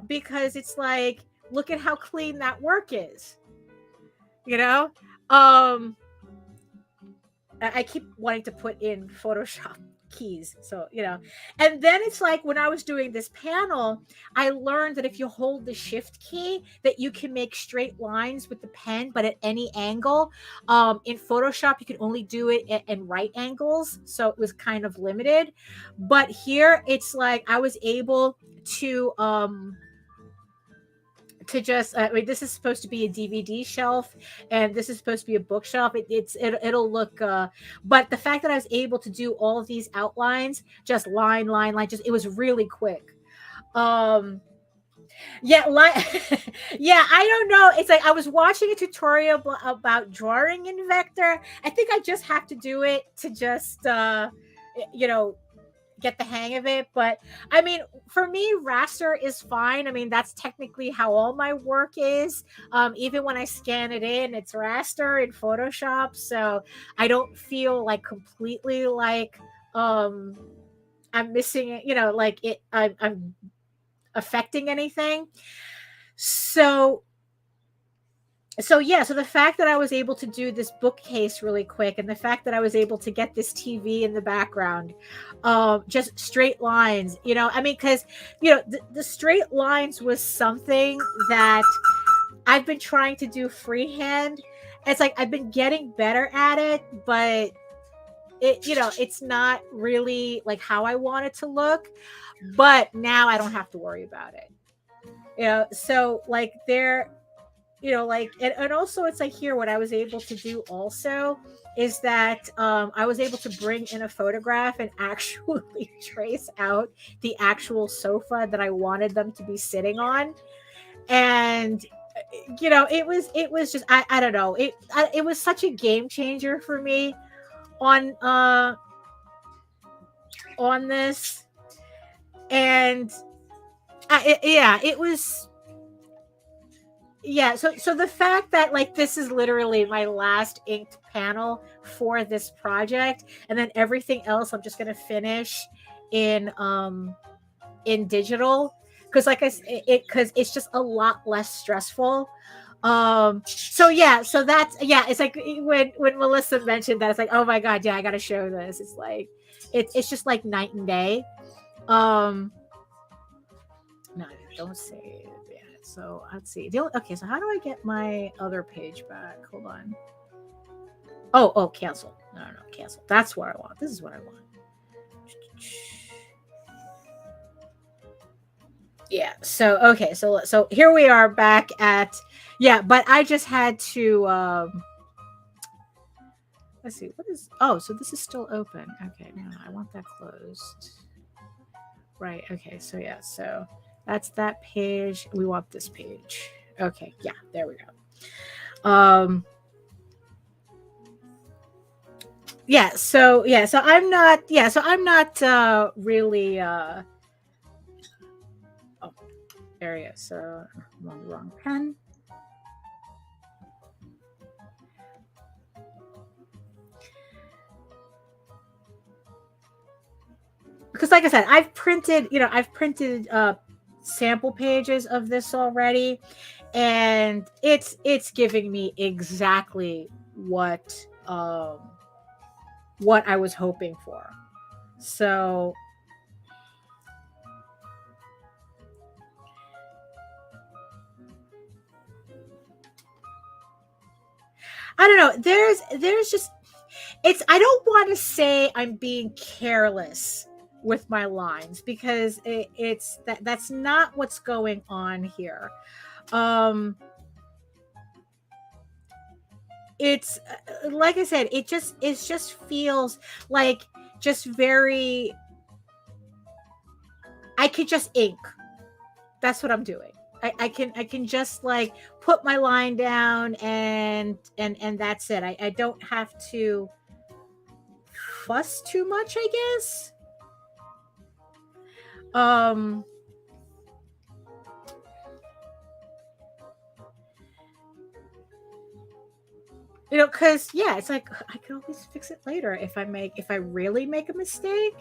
Speaker 1: because it's like, look at how clean that work is. You know? Um, I keep wanting to put in Photoshop keys. So, and then it's like when I was doing this panel, I learned that if you hold the shift key, that you can make straight lines with the pen, but at any angle. In Photoshop, you can only do it in right angles. So it was kind of limited. But here it's like I was able to just I mean, this is supposed to be a DVD shelf, and this is supposed to be a bookshelf. It'll look but the fact that I was able to do all of these outlines, just line, just it was really quick. um yeah, yeah, I don't know, it's like I was watching a tutorial about drawing in vector. I think I just have to do it to just you know get the hang of it. But I mean, for me, raster is fine. I mean, that's technically how all my work is. Even when I scan it in, it's raster in Photoshop. So I don't feel like completely like I'm missing it, like I'm affecting anything. So so the fact that I was able to do this bookcase really quick, and the fact that I was able to get this TV in the background, just straight lines, I mean, because the straight lines was something that I've been trying to do freehand. It's like I've been getting better at it, but it's not really like how I want it to look. But now I don't have to worry about it. So like there, like, and also it's like here, what I was able to do also is that I was able to bring in a photograph and actually trace out the actual sofa that I wanted them to be sitting on. And it was just I don't know, it was such a game changer for me on this. And yeah, it was, yeah, so the fact that like this is literally my last inked panel for this project, and then everything else I'm just going to finish in digital, because like because it's just a lot less stressful. So yeah, so that's, yeah, it's like when Melissa mentioned that, it's like, oh my god, yeah, I got to show this. It's like it's just like night and day. No, don't say it. So let's see. Okay, so how do I get my other page back? Hold on. Oh, cancel. No, cancel. That's what I want. This is what I want. Yeah. So okay. So here we are back at, yeah. But I just had to. Let's see. What is? Oh, so this is still open. Okay. No, I want that closed. Right. Okay. So yeah. So that's that page. We want this page. Okay. Yeah. There we go. Yeah. So I'm not. Yeah. So I'm not really. Oh, there he is. So I'm on the wrong pen. Because like I said, I've printed sample pages of this already, and it's giving me exactly what I was hoping for. So I don't know. There's just, I don't want to say I'm being careless with my lines, because that's not what's going on here. It's like I said, it just feels like just very, I could just ink. That's what I'm doing. I can just like put my line down, and that's it. I don't have to fuss too much, I guess. Because yeah, it's like I can always fix it later if I really make a mistake.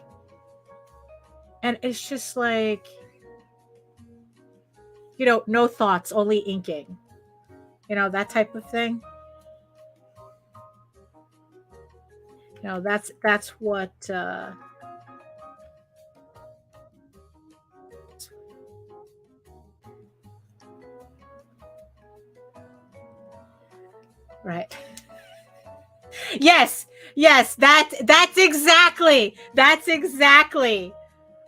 Speaker 1: And it's just like, no thoughts, only inking, that type of thing. No, that's what right. Yes, yes, that's exactly.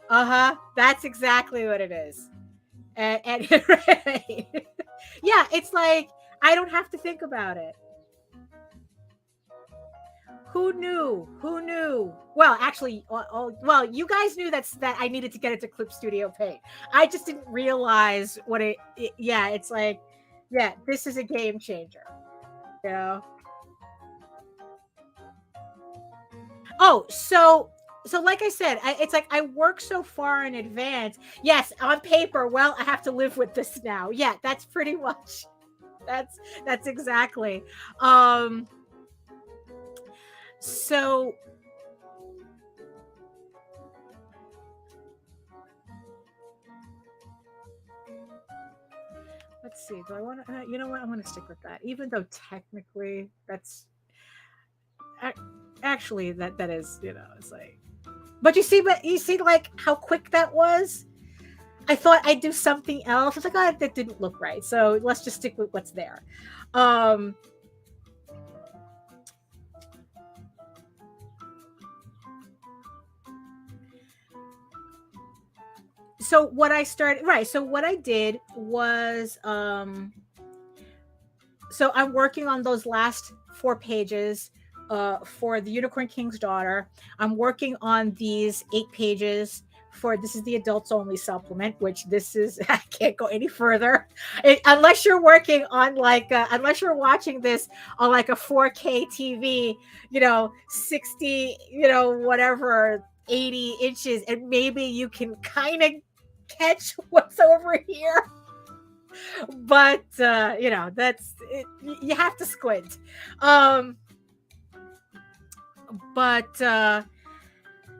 Speaker 1: Uh-huh. That's exactly what it is. And right. Yeah, it's like I don't have to think about it. Who knew? Who knew? Well, actually, well, you guys knew that I needed to get it to Clip Studio Paint. I just didn't realize what yeah, it's like, yeah, this is a game changer. You know? Oh, so like I said, it's like I work so far in advance. Yes, on paper, well, I have to live with this now. Yeah, that's pretty much that's exactly. So let's see. Do I want to? You know what? I'm going to stick with that, even though technically that's actually that is, you know, it's like. But you see, like how quick that was. I thought I'd do something else. I was like, oh, that didn't look right. So let's just stick with what's there. So what I started, right. So what I did was, so I'm working on those last 4 pages for the Unicorn King's Daughter. I'm working on these 8 pages for this is the adults only supplement, which this is I can't go any further unless you're working on like unless you're watching this on like a 4K TV, you know, 60, you know, whatever 80 inches, and maybe you can kind of catch what's over here. But you know, that's it, you have to squint. But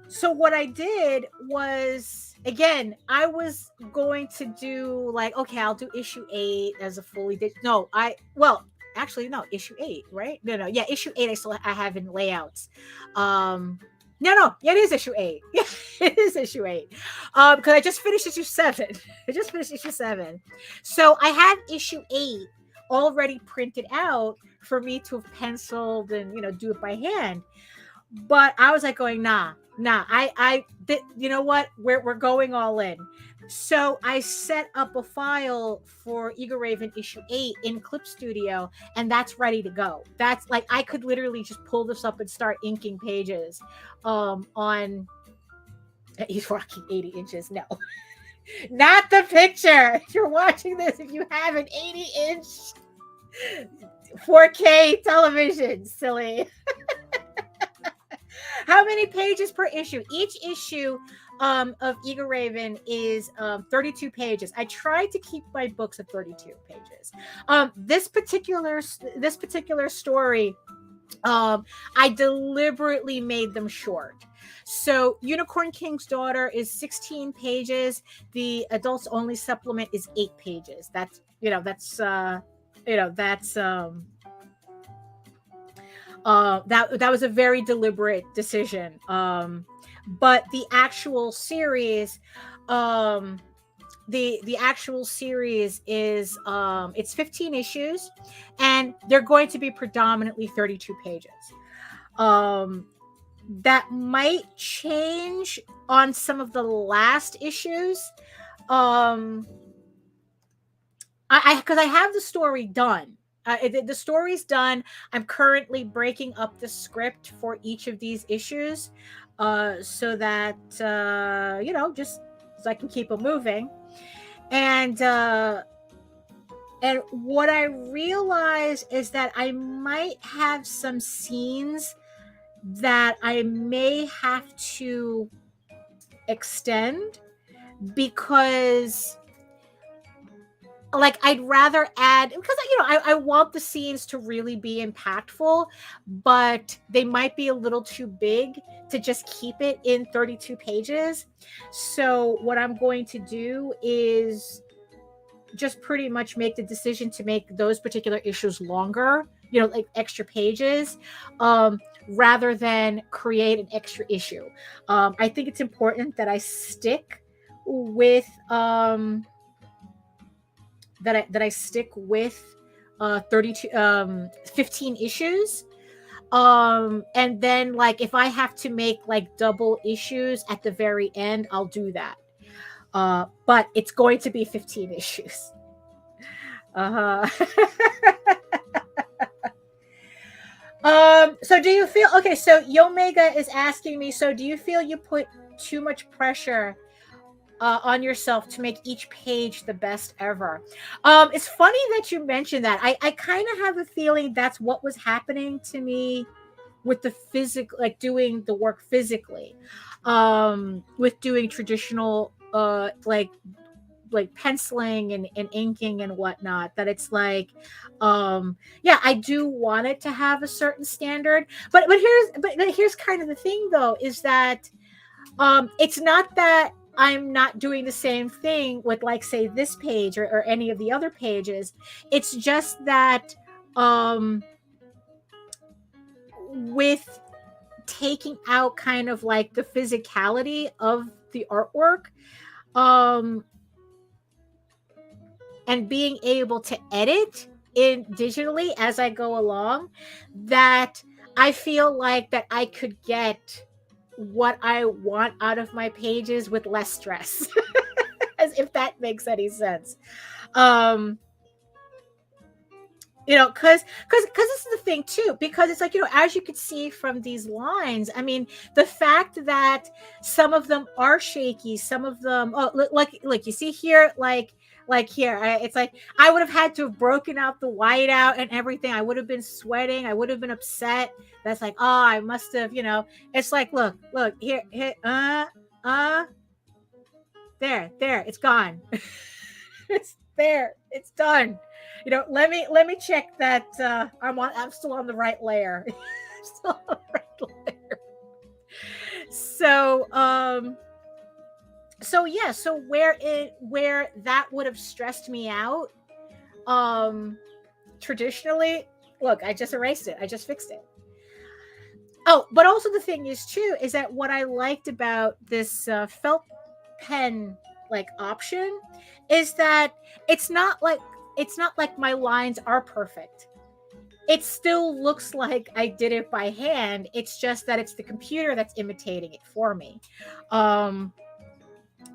Speaker 1: so what I did was, again, I was going to do like, okay, I'll do issue 8 as a fully no, well, actually no, issue 8, right? No, yeah, issue 8 I have in layouts. No, yeah, it is issue 8. Yeah, it is issue 8. Because I just finished issue 7. I just finished issue 7. So I have issue 8 already printed out for me to have penciled and, you know, do it by hand. But I was like going, nah, you know what? We're going all in. So I set up a file for Eagle Raven issue 8 in Clip Studio, and that's ready to go. That's like I could literally just pull this up and start inking pages on he's rocking 80 inches. No. Not the picture. If you're watching this, if you have an 80-inch 4K television, silly. How many pages per issue? Each issue of Eagle Raven is 32 pages. I tried to keep my books at 32 pages. This particular story, I deliberately made them short. So Unicorn King's Daughter is 16 pages. The adults only supplement is 8 pages. That's that was a very deliberate decision. But the actual series, the actual series is it's 15 issues, and they're going to be predominantly 32 pages. That might change on some of the last issues. Because I have the story done. The story's done. I'm currently breaking up the script for each of these issues, so that you know, just so I can keep them moving. And what I realize is that I might have some scenes that I may have to extend, because like I'd rather add, because you know I want the scenes to really be impactful, but they might be a little too big to just keep it in 32 pages. So what I'm going to do is just pretty much make the decision to make those particular issues longer, you know, like extra pages, rather than create an extra issue. I think it's important that I stick with that I stick with 32 15 issues. And then like if I have to make like double issues at the very end, I'll do that. But it's going to be 15 issues. So do you feel okay? So Yomega is asking me, so do you feel you put too much pressure on yourself to make each page the best ever? It's funny that you mentioned that. I kind of have a feeling that's what was happening to me with the physical, like doing the work physically, with doing traditional like penciling and inking and whatnot, that it's like yeah, I do want it to have a certain standard, but here's kind of the thing though, is that it's not that I'm not doing the same thing with like say this page or any of the other pages. It's just that with taking out kind of like the physicality of the artwork, and being able to edit in digitally as I go along, that I feel like that I could get what I want out of my pages with less stress. As if that makes any sense. You know, because this is the thing too, because it's like, you know, as you could see from these lines, I mean, the fact that some of them are shaky, some of them, like you see here, like here, it's like I would have had to have broken out the white out and everything. I would have been sweating. I would have been upset. That's like, oh, I must have, you know. It's like, look here, there, it's gone. It's there. It's done. You know, let me check that I'm still on the right layer. Still on the right layer. So yeah, so where that would have stressed me out traditionally, look, I just erased it. I just fixed it. Oh, but also the thing is too, is that what I liked about this felt pen like option is that it's not like my lines are perfect. It still looks like I did it by hand. It's just that it's the computer that's imitating it for me.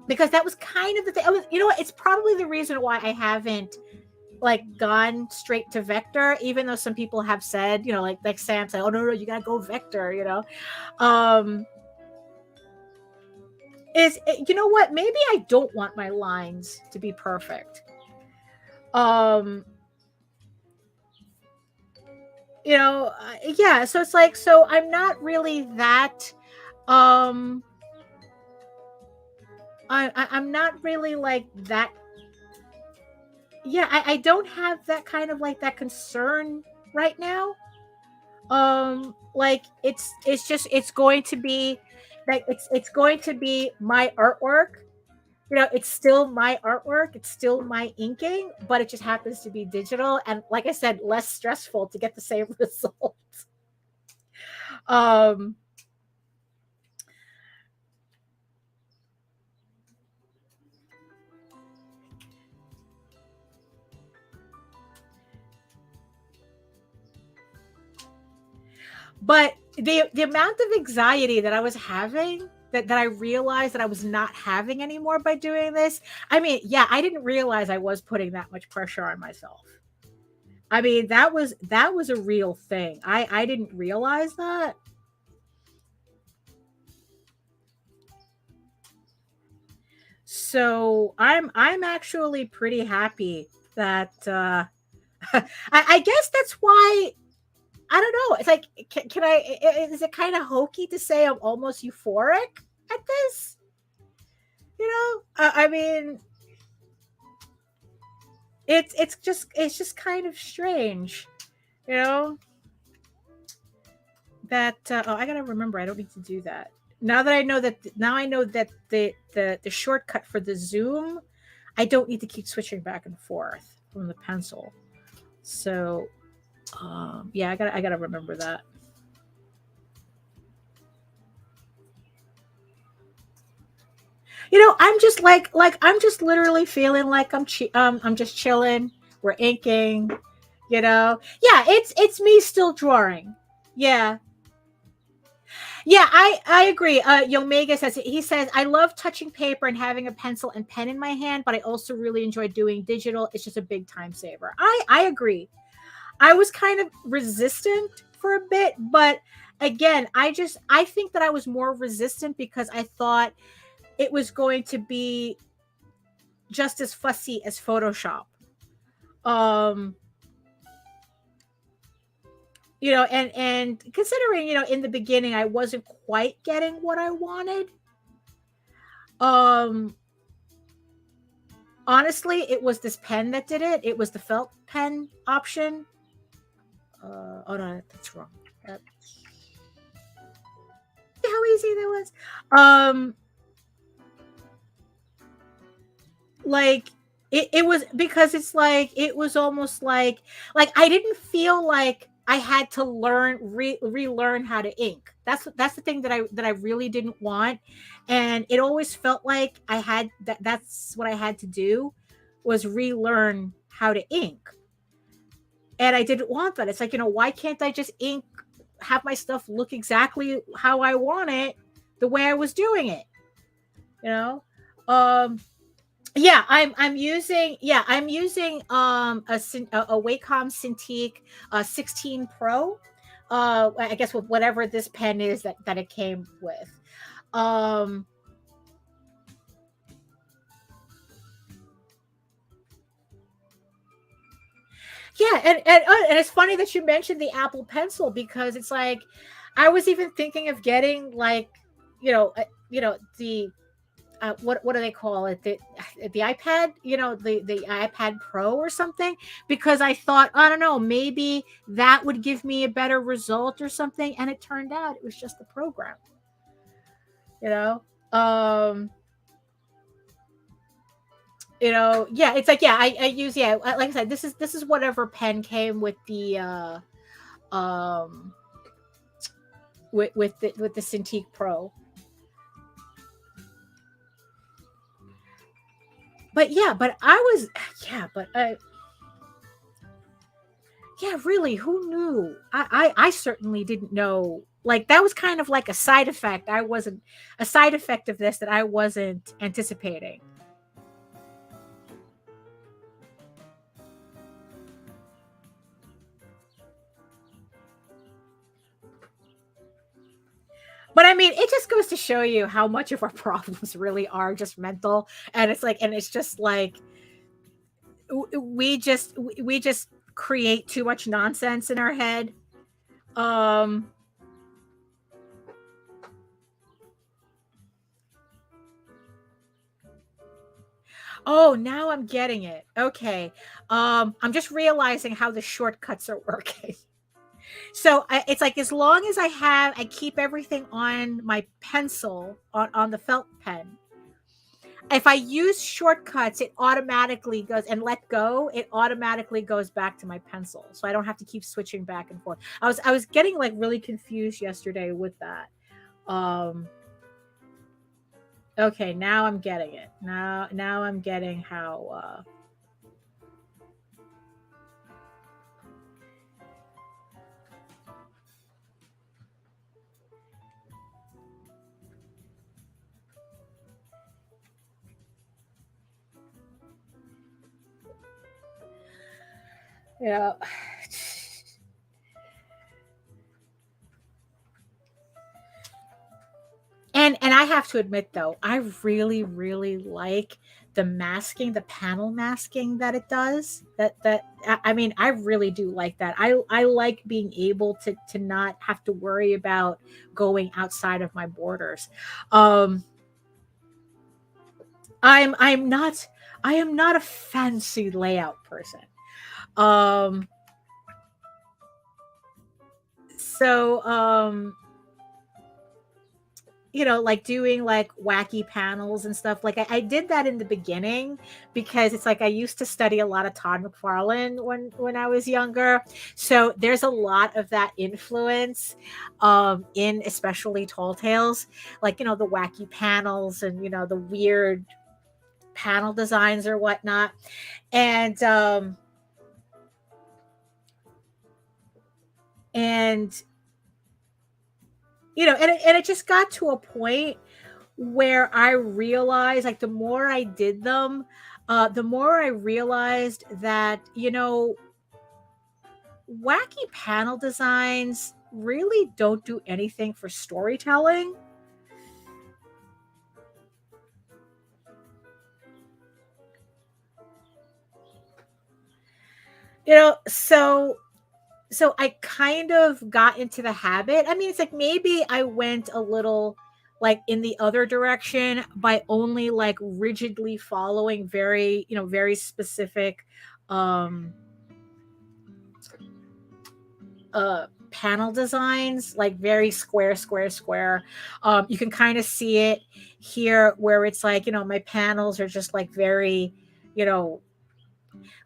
Speaker 1: Because that was kind of the thing. You know what? It's probably the reason why I haven't like gone straight to vector, even though some people have said, you know, like Sam said, oh no, you gotta go vector, you know. Is, you know what? Maybe I don't want my lines to be perfect. You know, yeah, so it's like, so I'm not really that I'm not really like that. Yeah, I don't have that kind of like that concern right now. Like it's going to be like it's going to be my artwork. You know, it's still my artwork, it's still my inking, but it just happens to be digital and, like I said, less stressful to get the same result. But the amount of anxiety that I was having, that I realized that I was not having anymore by doing this. I mean, yeah, I didn't realize I was putting that much pressure on myself. I mean, that was a real thing. I didn't realize that. So I'm actually pretty happy that I guess that's why, I don't know. It's like, can I? Is it kind of hokey to say I'm almost euphoric at this? You know, I mean, it's just kind of strange, you know. That oh, I gotta remember. I don't need to do that now that I know that. Now I know that the shortcut for the zoom, I don't need to keep switching back and forth from the pencil. So. Yeah, I gotta remember that. I'm just like I'm just literally feeling like I'm just chilling. We're inking, Yeah, it's me still drawing. Yeah. Yeah, I agree. Yomega says, he says, I love touching paper and having a pencil and pen in my hand, but I also really enjoy doing digital. It's just a big time saver. I agree. I was kind of resistant for a bit, but again, I think that I was more resistant because I thought it was going to be just as fussy as Photoshop. Um, and considering, in the beginning I wasn't quite getting what I wanted. Um, honestly, it was this pen that did it. It was the felt pen option. Oh no, that's wrong. That's how easy that was. Like it was, because it's like it was almost like I didn't feel like I had to relearn how to ink. That's the thing that I really didn't want, and it always felt like I had that's what I had to do, was relearn how to ink, and I didn't want that. It's like, why can't I just ink, have my stuff look exactly how I want it, the way I was doing it, you know? Um, yeah, I'm using a Wacom Cintiq 16 Pro. I guess with whatever this pen is that it came with. Um, yeah, and it's funny that you mentioned the Apple Pencil, because it's like I was even thinking of getting, like, the what do they call it, the iPad, the iPad Pro or something, because I thought, I don't know, maybe that would give me a better result or something, and it turned out it was just the program. you know um yeah, it's like, yeah, I use, yeah, like I said, this is whatever pen came with the um with the Cintiq Pro. But yeah, but I was yeah, but yeah, really, who knew? I certainly didn't know. Like, that was kind of like a side effect. I wasn't A side effect of this that I wasn't anticipating. But I mean, it just goes to show you how much of our problems really are just mental. And it's just like we just create too much nonsense in our head. Um oh, now I'm getting it. Okay. I'm just realizing how the shortcuts are working. So it's like, as long as I keep everything on my pencil, on the felt pen. If I use shortcuts, it automatically goes, and let go, it automatically goes back to my pencil. So I don't have to keep switching back and forth. I was getting like really confused yesterday with that. Um okay, now I'm getting it. Now I'm getting how yeah. And I have to admit, though, I really, really like the panel masking that it does. I mean, I really do like that. I like being able to not have to worry about going outside of my borders. Um I'm not I am not a fancy layout person. Um so like doing like wacky panels and stuff. Like I did that in the beginning because it's like I used to study a lot of Todd McFarlane when I was younger. So there's a lot of that influence in especially Tall Tales, like, the wacky panels and, the weird panel designs or whatnot. And and it just got to a point where I realized, like, the more I did them, the more I realized that, wacky panel designs really don't do anything for storytelling. So I kind of got into the habit. I mean, it's like maybe I went a little like in the other direction by only like rigidly following very specific um panel designs, like very square, square, square. You can kind of see it here where it's like, my panels are just like very, you know,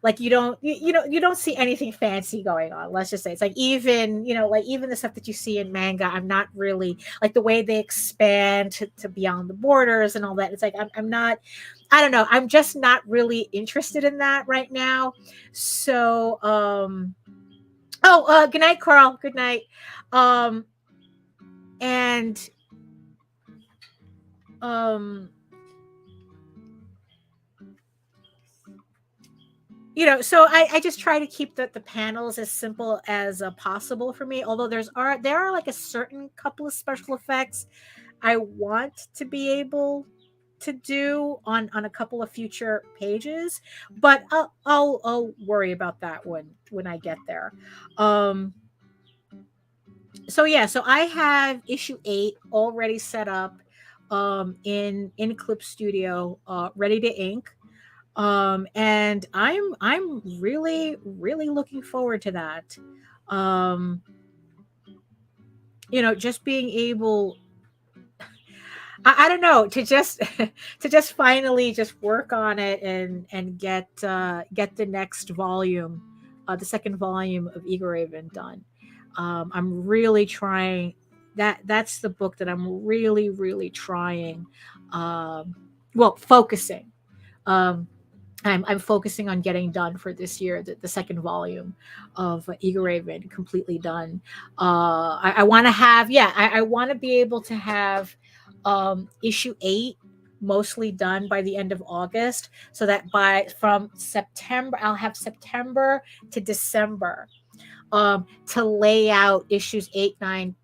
Speaker 1: like you don't see anything fancy going on. Let's just say it's like even like even the stuff that you see in manga, I'm not really like the way they expand to beyond the borders and all that. It's like I'm not, I don't know, I'm just not really interested in that right now. So good night, Carl. Good night. um and um so I just try to keep the panels as simple as possible for me, although there are like a certain couple of special effects I want to be able to do on a couple of future pages, but I'll worry about that when I get there. um so I have issue 8 already set up in Clip Studio, ready to ink. And I'm really really looking forward to that. um just being able, I don't know, to just to just finally just work on it and get the next volume, the second volume of Eagle Raven done. I'm really trying. That's the book that I'm really really trying, focusing. um I'm focusing on getting done for this year, the second volume of Eagle Raven completely done. I want to have, yeah, I want to be able to have issue 8 mostly done by the end of August, so that from September, I'll have September to December to lay out issues 8, 9,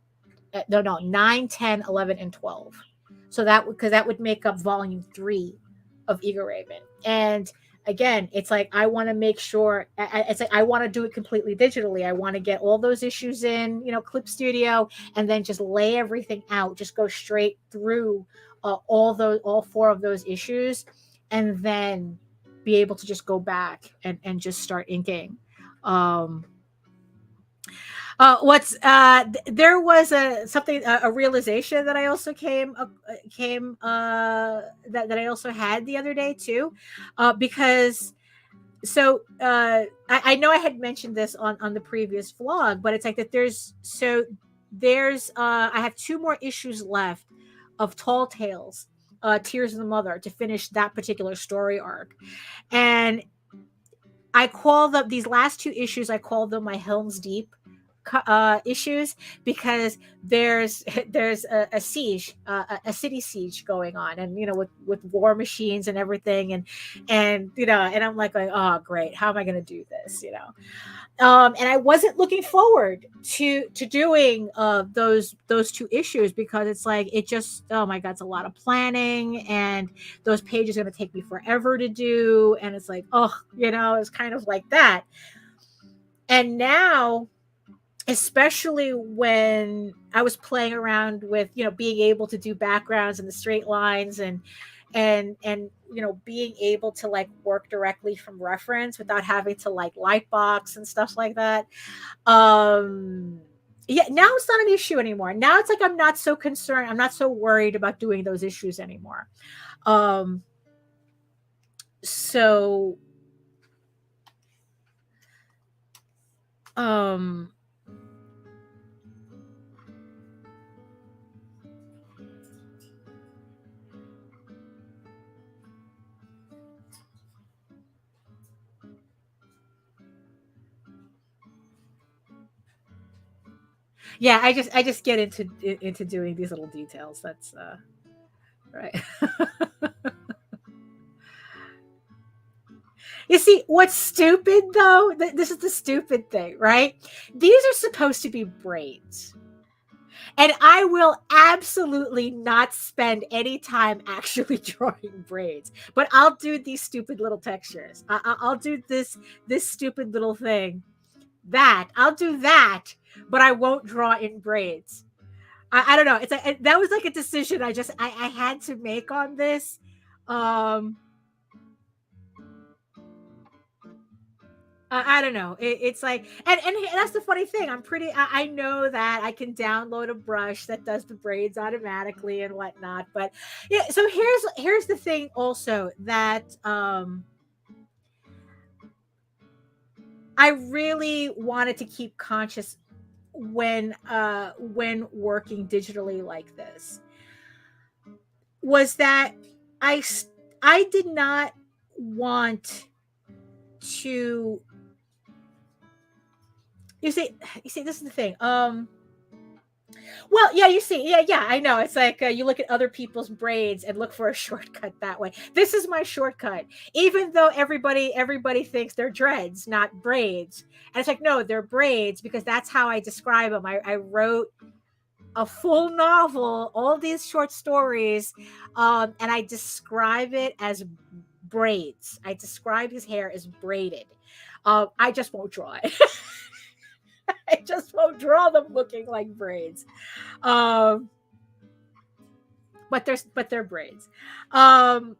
Speaker 1: no, 9, 10, 11, and 12. So because that would make up volume 3 of Eagle Raven. And again, it's like I want to make sure, it's like I want to do it completely digitally. I want to get all those issues in, Clip Studio, and then just lay everything out, just go straight through all 4 of those issues, and then be able to just go back and just start inking. There was a realization that I also came that I also had the other day too, because I know I had mentioned this on the previous vlog, but it's like that there's I have 2 more issues left of Tall Tales, Tears of the Mother, to finish that particular story arc. And I call them, these last 2 issues, I call them my Helm's Deep issues, because there's there's a siege, a city siege going on, and with war machines and everything, and and I'm like, oh great, how am I going to do this? And I wasn't looking forward to doing those 2 issues, because it's like, it just, oh my god, it's a lot of planning, and those pages are going to take me forever to do, and it's like, oh, it's kind of like that. And now, especially when I was playing around with being able to do backgrounds and the straight lines, and being able to like work directly from reference without having to like lightbox and stuff like that. Yeah, now it's not an issue anymore. Now it's like I'm not so concerned. I'm not so worried about doing those issues anymore. Um, so um yeah, I just get into doing these little details. That's right. You see, what's stupid though? This is the stupid thing, right? These are supposed to be braids. And I will absolutely not spend any time actually drawing braids, but I'll do these stupid little textures. I'll do this stupid little thing. That I'll do that, but I won't draw in braids. I don't know. It's like that was like a decision I had to make on this. Um, I don't know. It's like, and that's the funny thing. I know that I can download a brush that does the braids automatically and whatnot. But yeah, so here's the thing also that I really wanted to keep conscious when working digitally like this was that I I did not want to you see this is the thing. Well, yeah, you see, yeah, I know. It's like you look at other people's braids and look for a shortcut that way. This is my shortcut, even though everybody thinks they're dreads, not braids. And it's like, no, they're braids because that's how I describe them. I wrote a full novel, all these short stories, and I describe it as braids. I describe his hair as braided. I just won't draw it. I just won't draw them looking like braids. Um, but they're braids. Um,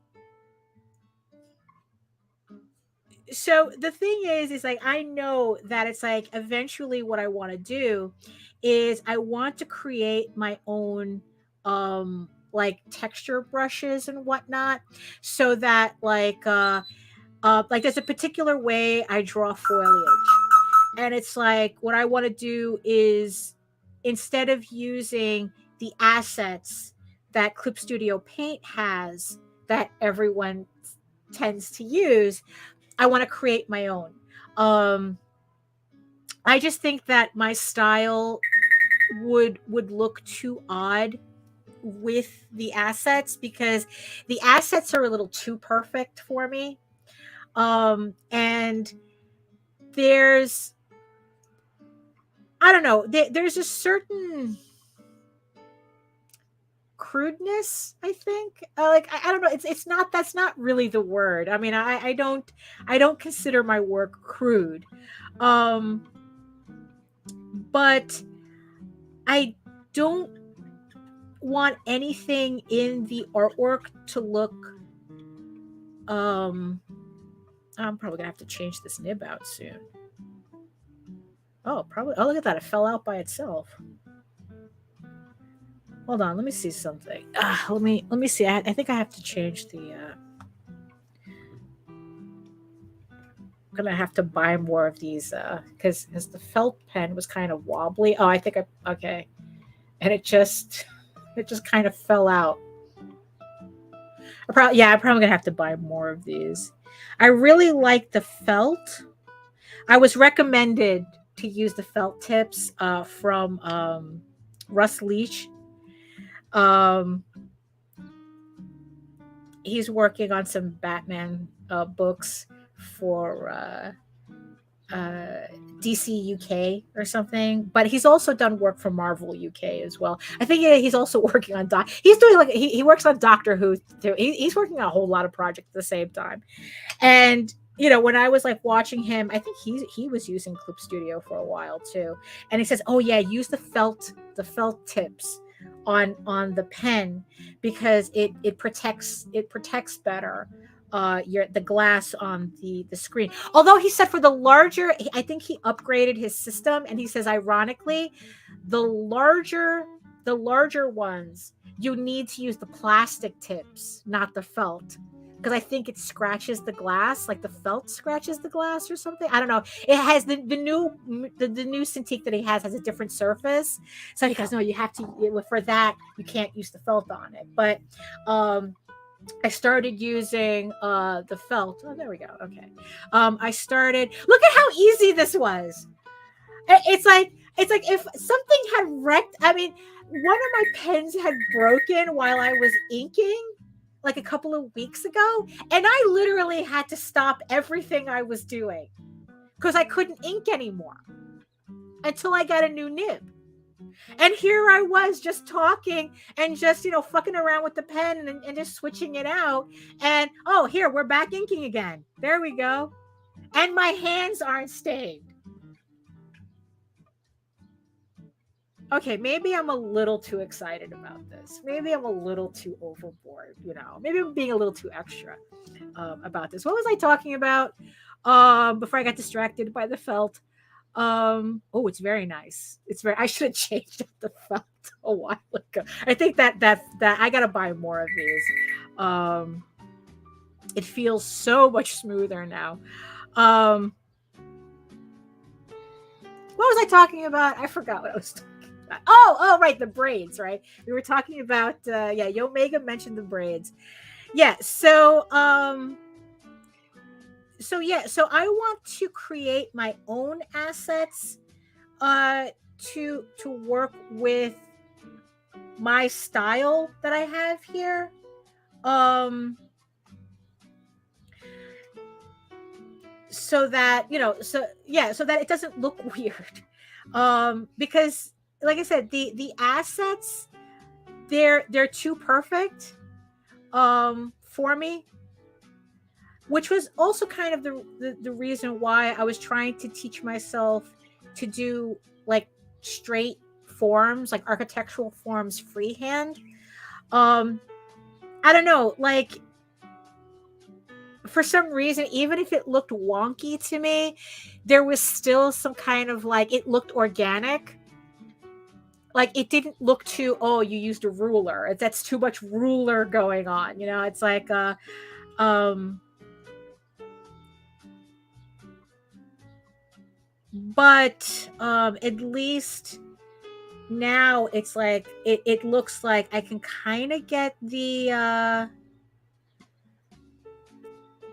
Speaker 1: so the thing is like I know that it's like eventually what I want to do is I want to create my own like texture brushes and whatnot so that like there's a particular way I draw foliage. And it's like what I want to do is instead of using the assets that Clip Studio Paint has that everyone tends to use, I want to create my own. Um, I just think that my style would look too odd with the assets because the assets are a little too perfect for me. And there's I don't know, there's a certain crudeness, I think. Like I don't know, it's not that's not really the word. I mean, I don't consider my work crude. Um but I don't want anything in the artwork to look um I'm probably gonna have to change this nib out soon. Oh, probably. Oh, look at that. It fell out by itself. Hold on. Let me see something. Let me see. I think I have to change the. I'm gonna have to buy more of these because the felt pen was kind of wobbly. Oh, I think I okay, and it just kind of fell out. I'm probably gonna have to buy more of these. I really like the felt. I was recommended to use the felt tips from Russ Leach. Um, he's working on some Batman books for DC UK or something, but he's also done work for Marvel UK as well. I think he's also working on He's doing like he works on Doctor Who too. He's working on a whole lot of projects at the same time. And when I was like watching him, I think he was using Clip Studio for a while too. And he says, "Oh yeah, use the felt tips on the pen because it protects better the glass on the screen." Although he said for the larger, I think he upgraded his system, and he says ironically The larger ones, you need to use the plastic tips, not the felt. Because I think it scratches the glass, like the felt scratches the glass or something. I don't know. It has the new Cintiq that he has a different surface. So he goes, no, you have to, for that, you can't use the felt on it. But I started using the felt. Oh, there we go. Okay. I started, look at how easy this was. It's like if something had wrecked, I mean, one of my pens had broken while I was inking like a couple of weeks ago, and I literally had to stop everything I was doing because I couldn't ink anymore until I got a new nib. And here I was just talking and just, fucking around with the pen and just switching it out. And, oh, here, we're back inking again. There we go. And my hands aren't stained. Okay, maybe I'm a little too excited about this. Maybe I'm a little too overboard, Maybe I'm being a little too extra about this. What was I talking about before I got distracted by the felt? Oh, it's very nice. I should have changed up the felt a while ago. I think that I gotta buy more of these. It feels so much smoother now. What was I talking about? I forgot what I was talking about. Oh, right, the braids, right? We were talking about Yomega mentioned the braids. Yeah, so I want to create my own assets to work with my style that I have here. So that so that it doesn't look weird. Because like I said, the assets, they're too perfect for me, which was also kind of the reason why I was trying to teach myself to do like straight forms, like architectural forms freehand. I don't know, like for some reason, even if it looked wonky to me, there was still some kind of like, it looked organic. Like it didn't look too, oh, you used a ruler. That's too much ruler going on. It's like, but at least now it's like, it looks like I can kind of get the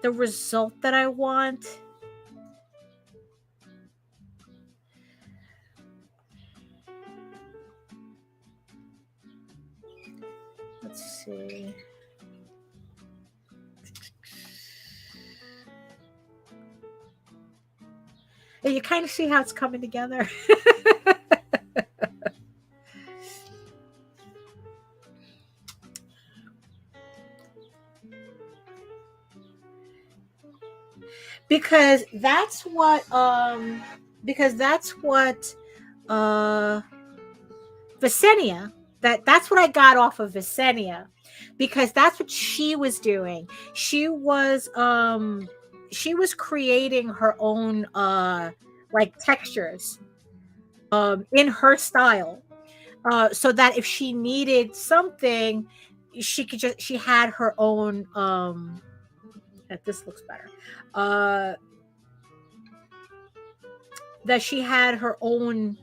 Speaker 1: result that I want. Let's see. And you kind of see how it's coming together. because that's what Visenia, that's what I got off of Visenia, because that's what she was doing. She was creating her own like textures in her style, so that if she needed something, she had her own this looks better. That she had her own,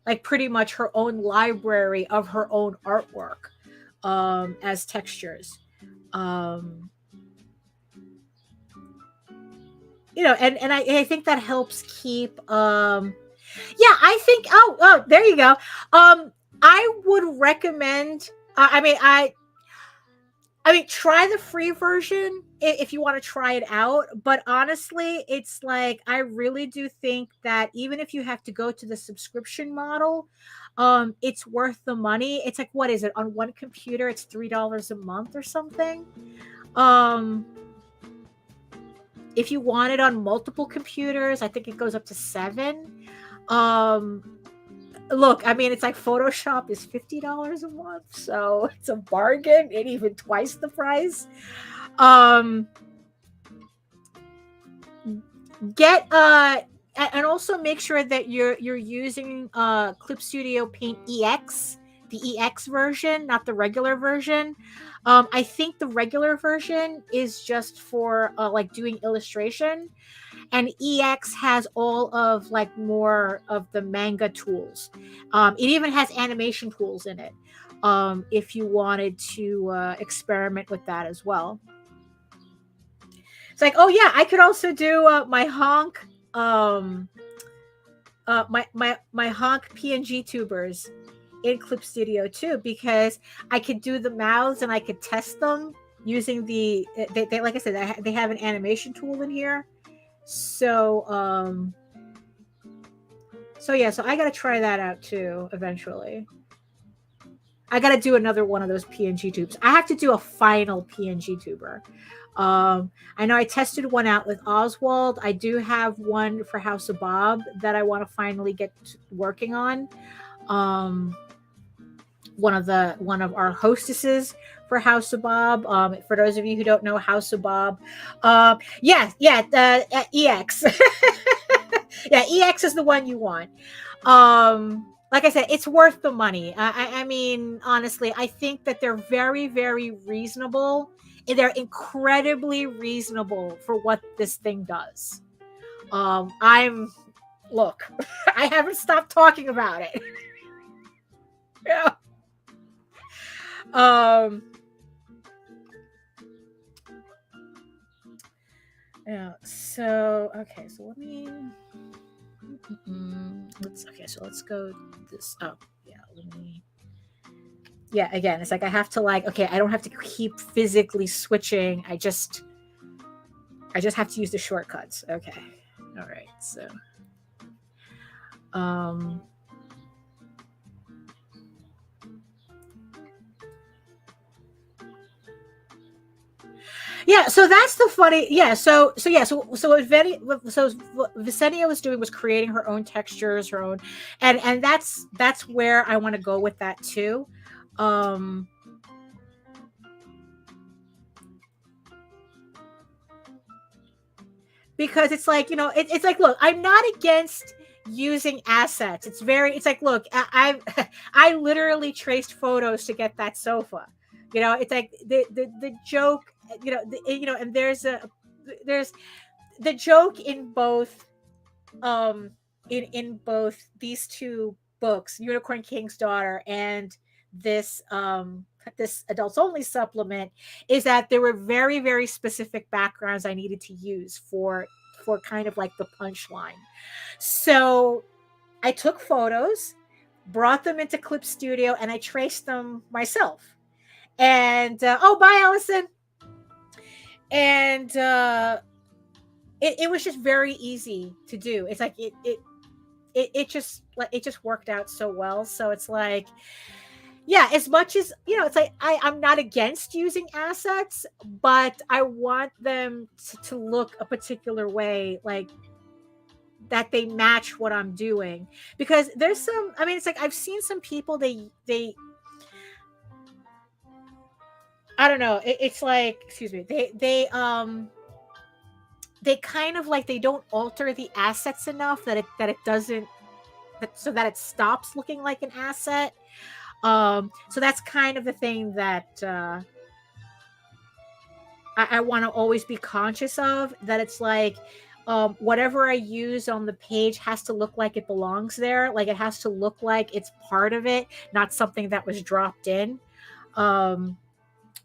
Speaker 1: like pretty much her own library of her own artwork as textures. And I think that helps keep I think there you go. I would recommend I mean, try the free version if you want to try it out. But honestly, it's like, I really do think that even if you have to go to the subscription model, it's worth the money. It's like, what is it? On one computer, it's $3 a month or something. If you want it on multiple computers, I think it goes up to $7. Look, I mean, it's like Photoshop is $50 a month, so it's a bargain, and even twice the price. and also make sure that you're using Clip Studio Paint EX, the EX version, not the regular version. I think the regular version is just for like doing illustration, and EX has all of like more of the manga tools. It even has animation tools in it, if you wanted to experiment with that as well. It's like, oh yeah, I could also do my honk, my honk PNG tubers in Clip Studio too, because I could do the mouths and I could test them using the they like I said, they have an animation tool in here. So so yeah, so I got to try that out too eventually. I got to do another one of those PNG tubes. I have to do a final PNG tuber. I know I tested one out with Oswald. I do have one for House of Bob that I want to finally get working on. One of our hostesses for House of Bob. For those of you who don't know House of Bob, EX. Yeah, EX is the one you want. Like I said, it's worth the money. I mean, honestly, I think that they're very, very reasonable. They're incredibly reasonable for what this thing does. Look, I haven't stopped talking about it. Yeah. Yeah. So okay. So let me. Let's go this. Oh yeah. Let me. Yeah. Again, it's like I have to like. Okay, I don't have to keep physically switching. I just have to use the shortcuts. Okay. All right. So. Yeah, so that's the funny. Yeah, so what Visenia was doing was creating her own textures, her own, and that's where I want to go with that too. Because it's like, it's like, look, I'm not against using assets. It's like, look, I literally traced photos to get that sofa. It's like the joke, and there's the joke in both in both these two books, Unicorn King's Daughter and this adults only supplement, is that there were very, very specific backgrounds I needed to use for kind of like the punchline. So I took photos, brought them into Clip Studio, and I traced them myself. And oh, bye, Allison. And it was just very easy to do. It's like it just worked out so well. So it's like, yeah, as much as, it's like I'm not against using assets, but I want them to look a particular way, like that they match what I'm doing. Because there's some, I mean, it's like I've seen some people, they I don't know, it's like, excuse me, they kind of like, they don't alter the assets enough that it doesn't, so that it stops looking like an asset. So that's kind of the thing that I want to always be conscious of, that it's like, whatever I use on the page has to look like it belongs there. Like it has to look like it's part of it, not something that was dropped in.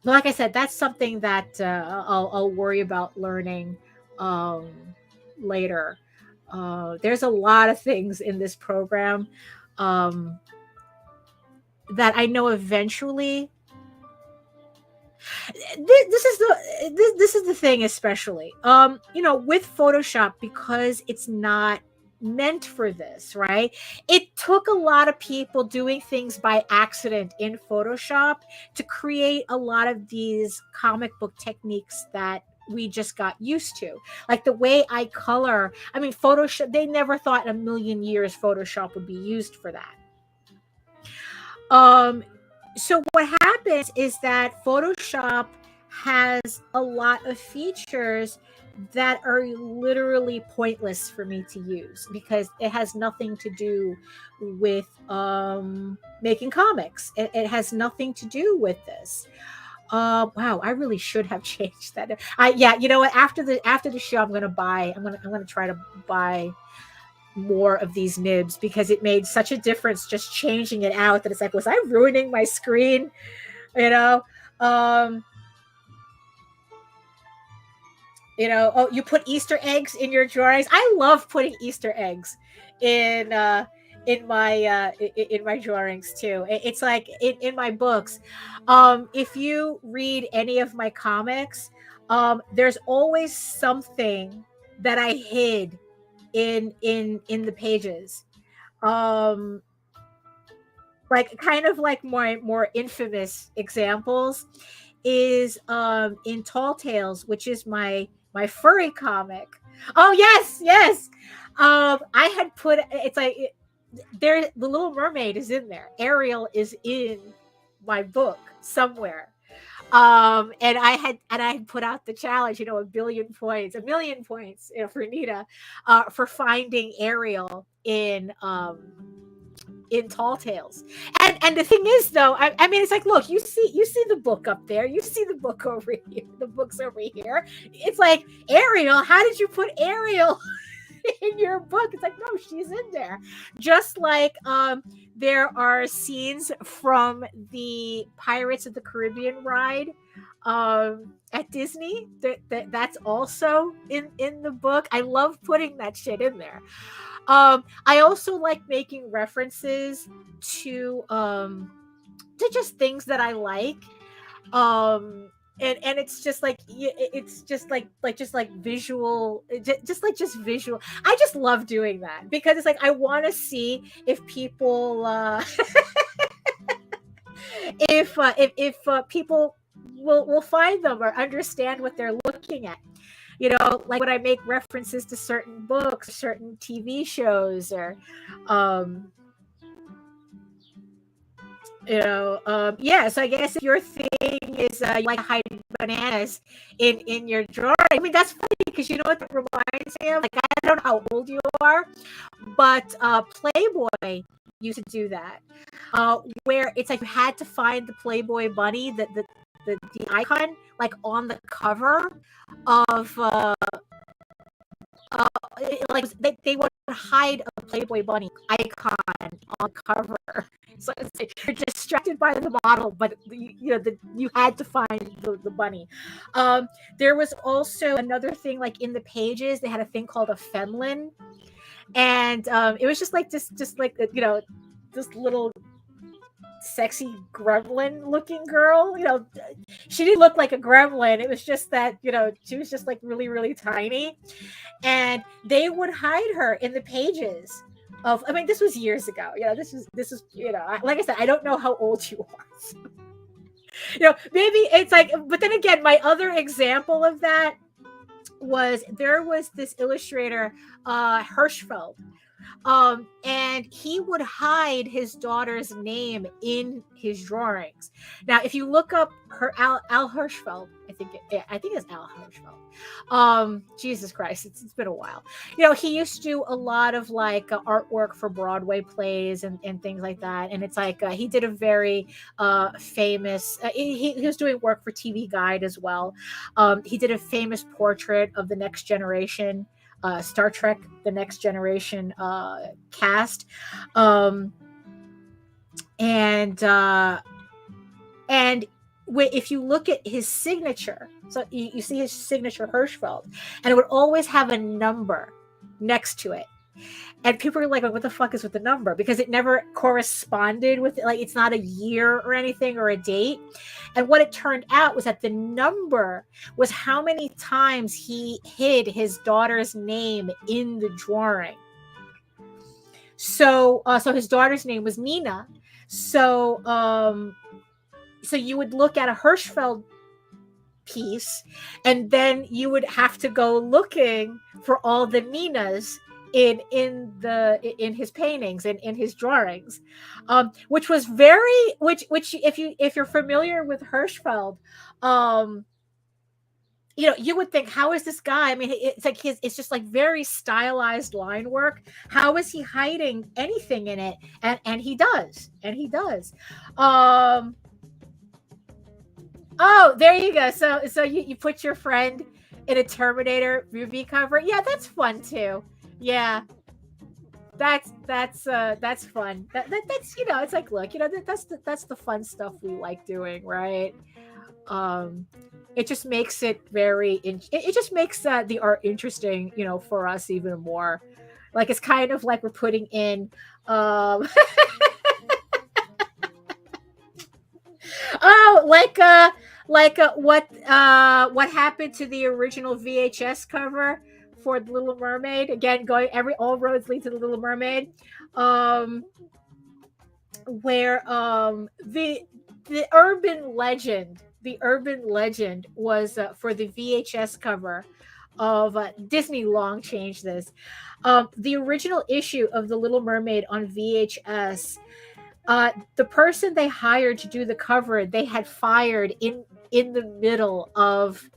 Speaker 1: Like I said, that's something that I'll worry about learning later. There's a lot of things in this program that I know eventually. This is the thing, especially with Photoshop, because it's not meant for this, right? It took a lot of people doing things by accident in Photoshop to create a lot of these comic book techniques that we just got used to. Like the way I color, I mean, Photoshop, they never thought in a million years Photoshop would be used for that. So what happens is that Photoshop has a lot of features that are literally pointless for me to use because it has nothing to do with making comics. It has nothing to do with this. Wow, I really should have changed that. Yeah, you know what? After the show, I'm gonna try to buy more of these nibs because it made such a difference just changing it out that it's like, was I ruining my screen? You know, um, oh, you put Easter eggs in your drawings. I love putting Easter eggs in in my drawings too. It's like in my books. If you read any of my comics, there's always something that I hid in the pages. Um, like kind of like more infamous examples is in Tall Tales, which is my furry comic. Oh yes, yes. I had put it's like there the Little Mermaid is in there. Ariel is in my book somewhere. And I had put out the challenge, a billion points, a million points, for Nita, for finding Ariel in Tall Tales. And the thing is though, I mean it's like, look, you see the book up there, you see the book over here, the book's over here. It's like, Ariel, how did you put Ariel in your book? It's like, no, she's in there. Just like there are scenes from the Pirates of the Caribbean ride at Disney that's also in the book. I love putting that shit in there. I also like making references to just things that I like. And it's just like it's just like visual, just visual. I just love doing that because it's like I want to see if people if people will find them or understand what they're looking at. Like when I make references to certain books, certain TV shows, or yeah. So I guess if your thing is you like to hide bananas in your drawer, I mean that's funny because you know what that reminds me of. Like, I don't know how old you are, but Playboy used to do that, where it's like you had to find the Playboy bunny, the icon, like on the cover of like they would hide a Playboy bunny icon on the cover. So it's like you're distracted by the model, but you had to find the bunny. There was also another thing, like in the pages, they had a thing called a femlin, and it was just like this little sexy gremlin looking girl. She didn't look like a gremlin. It was just that she was just like really, really tiny, and they would hide her in the pages of, I mean, this was years ago. This is like I said, I don't know how old you are, so, maybe it's like. But then again, my other example of that was there was this illustrator, Hirschfeld, and he would hide his daughter's name in his drawings. Now, if you look up Al Hirschfeld, I think it's Al Hirschfeld. Jesus Christ, it's been a while. He used to do a lot of like artwork for Broadway plays and things like that. And it's like he did a very famous. He was doing work for TV Guide as well. He did a famous portrait of the Next Generation. Star Trek: The Next Generation cast, and if you look at his signature, so you see his signature, Hirschfeld, and it would always have a number next to it. And people are like, what the fuck is with the number? Because it never corresponded with, like, it's not a year or anything or a date. And what it turned out was that the number was how many times he hid his daughter's name in the drawing. So his daughter's name was Nina. So you would look at a Hirschfeld piece, and then you would have to go looking for all the Ninas in his paintings and in his drawings, which was which if you're familiar with Hirschfeld, you would think, how is this guy? I mean, it's like it's just like very stylized line work. How is he hiding anything in it? And he does, Um, oh, there you go. So you put your friend in a Terminator movie cover. Yeah, that's fun too. Yeah, that's fun. That's it's like, look, that's the fun stuff we like doing, right? um it just makes it it just makes the art interesting, for us even more. Like, it's kind of like we're putting in um oh, what happened to the original VHS cover for the Little Mermaid. Again, going every all roads lead to the Little Mermaid. um where the urban legend was, for the VHS cover of Disney long changed this. The original issue of the Little Mermaid on VHS, the person they hired to do the cover, they had fired in the middle of,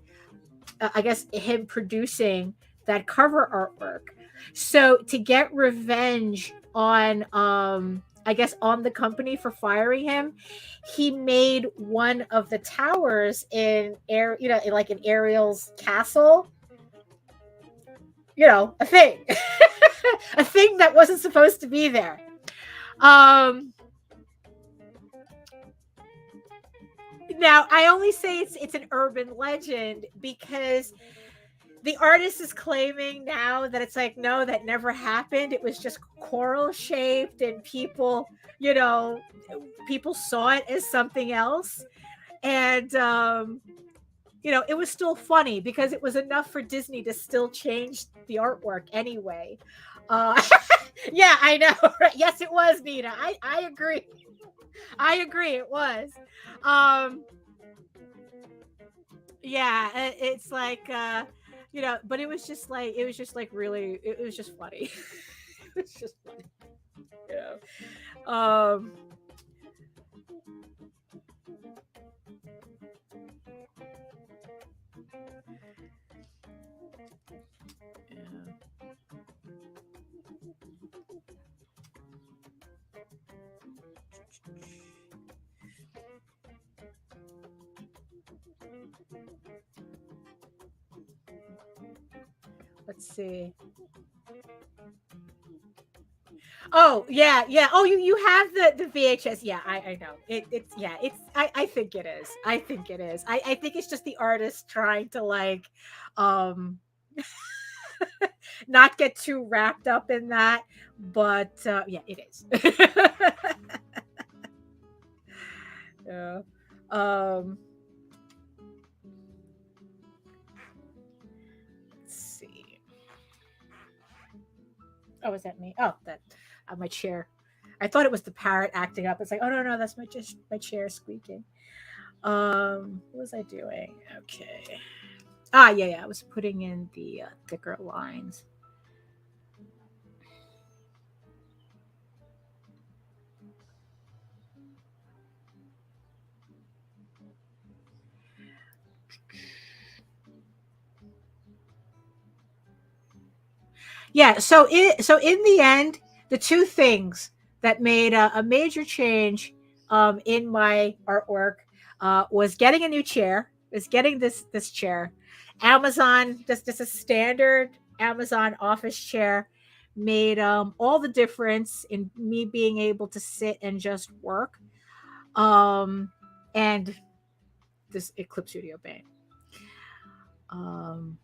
Speaker 1: I guess, him producing that cover artwork. So to get revenge on, I guess, on the company for firing him, he made one of the towers in like in Ariel's castle, a thing. A thing that wasn't supposed to be there. Now, I only say it's an urban legend because the artist is claiming now that it's like, no, that never happened. It was just coral shaped, and people saw it as something else. And it was still funny because it was enough for Disney to still change the artwork anyway. Yeah, I know. Yes, it was, Nina. I agree. I agree, it was. Yeah, it's like, but it was just like really, it was just funny. It was just funny. Yeah. Um yeah. Let's see. Oh, yeah, yeah. Oh, you have the VHS. Yeah, I know. It's yeah, I think it is. I think it is. I think it's just the artist trying to, like, um not get too wrapped up in that, but yeah, it is. Yeah. Um let's see. Oh, is that me? Oh, that my chair. I thought it was the parrot acting up. It's like, oh, no, no, that's my chair squeaking. What was I doing? Okay. Ah, yeah, yeah. I was putting in the thicker lines. Yeah. So in the end, the two things that made a major change, in my artwork, was getting a new chair. Was getting this chair. Amazon, just a standard Amazon office chair, made all the difference in me being able to sit and just work. And this Eclipse Studio Bang. Um,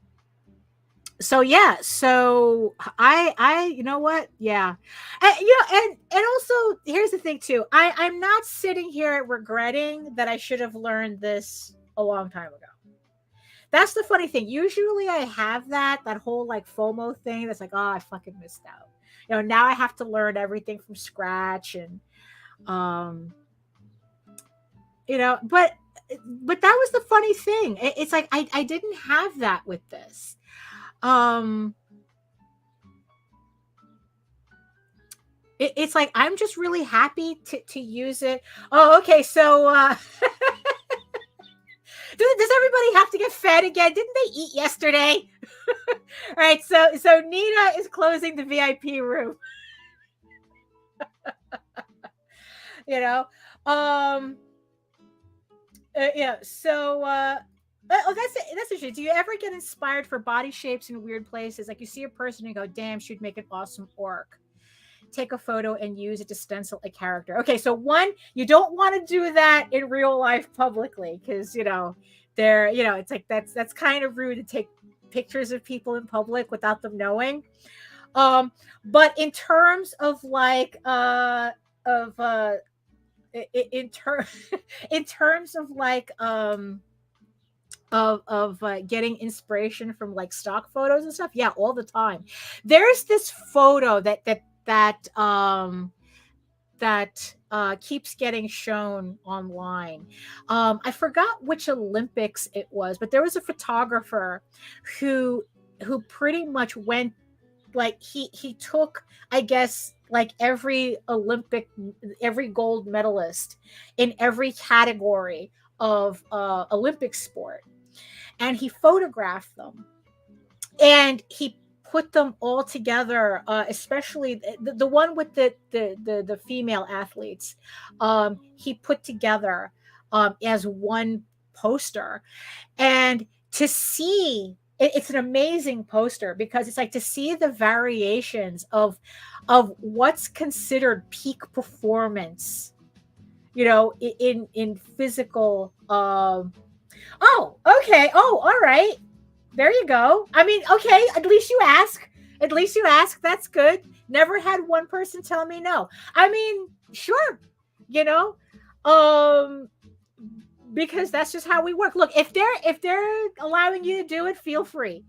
Speaker 1: so yeah, so I you know what, yeah, and also, here's the thing too. I'm not sitting here regretting that I should have learned this a long time ago. That's the funny thing. Usually I have that whole, like, FOMO thing that's like, oh, I fucking missed out. Now I have to learn everything from scratch. And um but that was the funny thing. It's like I didn't have that with this. um it's like I'm just really happy to use it. Oh, okay. So Does everybody have to get fed again? Didn't they eat yesterday? All right, so Nina is closing the VIP room. You know, yeah. So, oh, that's interesting. Do you ever get inspired for body shapes in weird places? Like you see a person and go, "Damn, she'd make an awesome orc." Take a photo and use it to stencil a character. Okay, so one, you don't want to do that in real life publicly because they're it's like that's kind of rude to take pictures of people in public without them knowing. But in terms of like of in ter- in terms of like getting inspiration from like stock photos and stuff, yeah, all the time. There's this photo that keeps getting shown online. I forgot which Olympics it was, but there was a photographer who pretty much went like he took, I guess, like every gold medalist in every category of Olympic sport, and he photographed them, and he put them all together, especially the one with the female athletes. He put together as one poster, and to see it's an amazing poster because it's like to see the variations of what's considered peak performance, in physical. Oh, okay. Oh, all right. There you go. I mean, okay, at least you ask. At least you ask. That's good. Never had one person tell me no. I mean, sure, because that's just how we work. Look, if they're allowing you to do it, feel free.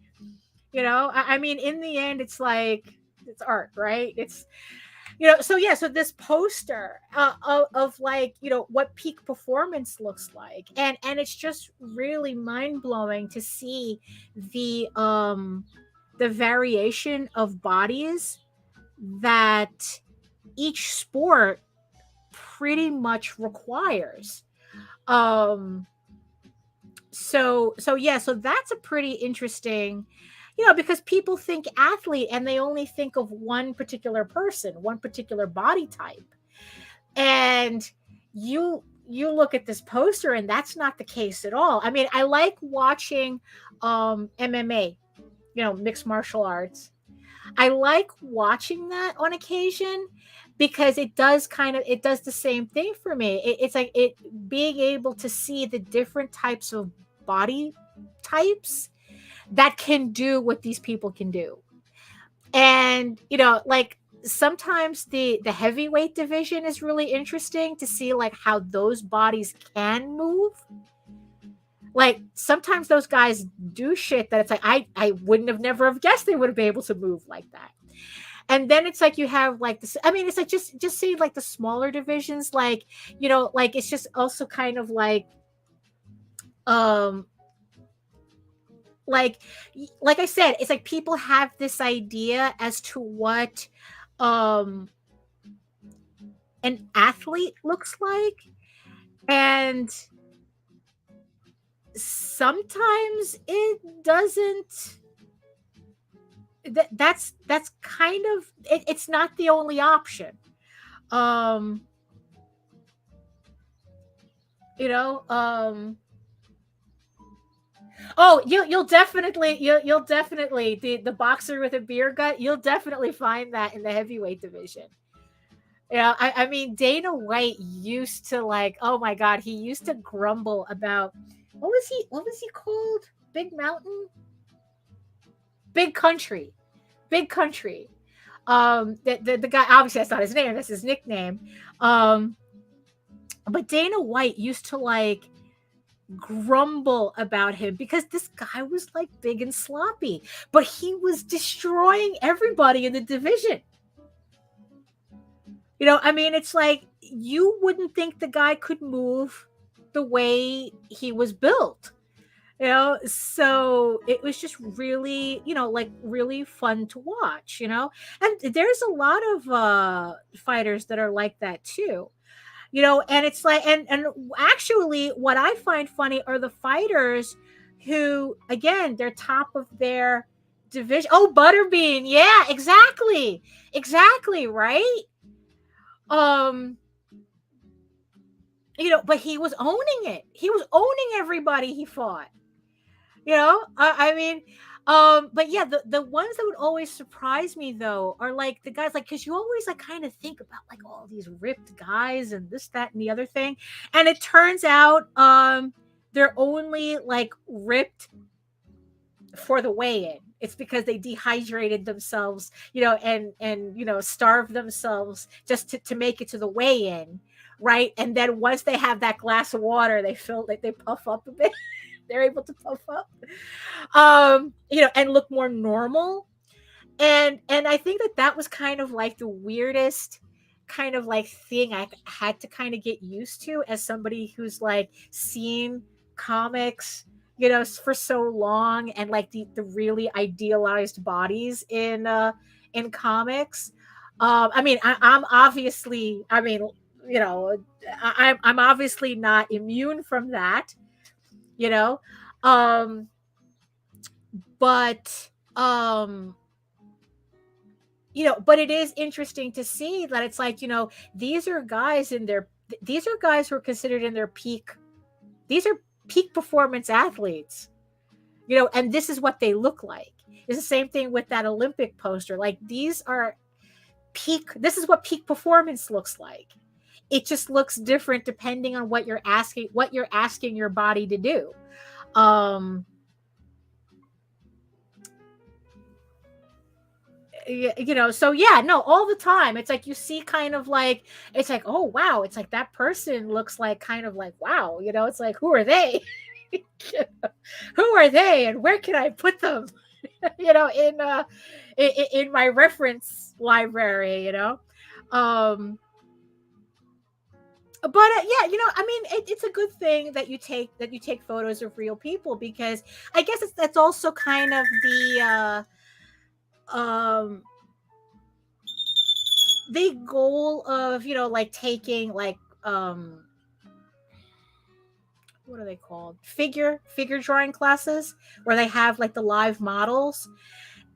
Speaker 1: I mean, in the end, it's like it's art, right? It's so yeah, so this poster of like what peak performance looks like, and it's just really mind-blowing to see the variation of bodies that each sport pretty much requires. So yeah, so that's a pretty interesting, because people think athlete and they only think of one particular person, one particular body type. And you look at this poster and that's not the case at all. I mean, I like watching MMA, mixed martial arts. I like watching that on occasion because it does the same thing for me. It's like being able to see the different types of body types that can do what these people can do. And like sometimes the heavyweight division is really interesting to see like how those bodies can move. Like sometimes those guys do shit that it's like I wouldn't have never have guessed they would have been able to move like that. And then it's like you have like this, I mean, it's like just see like the smaller divisions, like like it's just also kind of like like I said, it's like people have this idea as to what an athlete looks like, and sometimes it doesn't. That's kind of it's not the only option. Oh, you'll definitely the boxer with a beer gut, you'll definitely find that in the heavyweight division. I mean, Dana White used to like, oh my God, he used to grumble about what was he called? Big Mountain? Big Country. The guy, obviously that's not his name, that's his nickname. But Dana White used to like grumble about him because this guy was like big and sloppy, but he was destroying everybody in the division. I mean, it's like you wouldn't think the guy could move the way he was built. So it was just really, like really fun to watch, and there's a lot of fighters that are like that too. And it's like, and actually what I find funny are the fighters who, again, they're top of their division. Oh, Butterbean. Yeah, exactly, right? um but he was owning it. He was owning everybody he fought. I mean, but yeah, the ones that would always surprise me though are like the guys, like, because you always like kind of think about like all these ripped guys and this, that, and the other thing, and it turns out they're only like ripped for the weigh-in. It's because they dehydrated themselves, and starved themselves just to make it to the weigh-in, right? And then once they have that glass of water, they feel like they puff up a bit. They're able to puff up, and look more normal. And I think that was kind of like the weirdest kind of like thing I had to kind of get used to as somebody who's like seen comics, for so long, and like the really idealized bodies in comics. I mean, I'm obviously, I mean, I'm obviously not immune from that, you know um but but it is interesting to see that it's like, these are guys in their these are guys who are considered in their peak. These are peak performance athletes, and this is what they look like. It's the same thing with that Olympic poster. Like, these are peak. This is what peak performance looks like. It just looks different depending on what you're asking your body to do. So yeah, no, all the time it's like you see kind of like, it's like, oh wow, it's like that person looks like kind of like, wow, it's like, who are they? Who are they and where can I put them? In my reference library. Yeah, I mean, it's a good thing that you take photos of real people, because I guess that's also kind of the goal of, like taking like what are they called, figure drawing classes, where they have like the live models.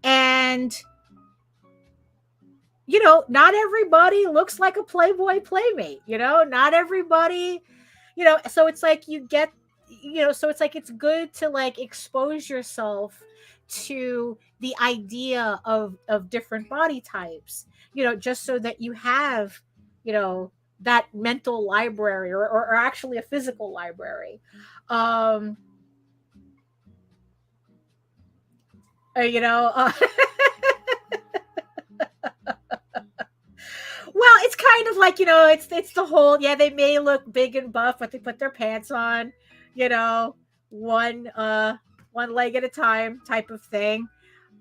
Speaker 1: And not everybody looks like a Playboy playmate, not everybody, so it's like you get, so it's like it's good to like expose yourself to the idea of different body types, just so that you have, that mental library, or actually a physical library. um uh, you know uh, Well, it's kind of like, it's the whole, yeah, they may look big and buff, but they put their pants on, you know, one one leg at a time type of thing.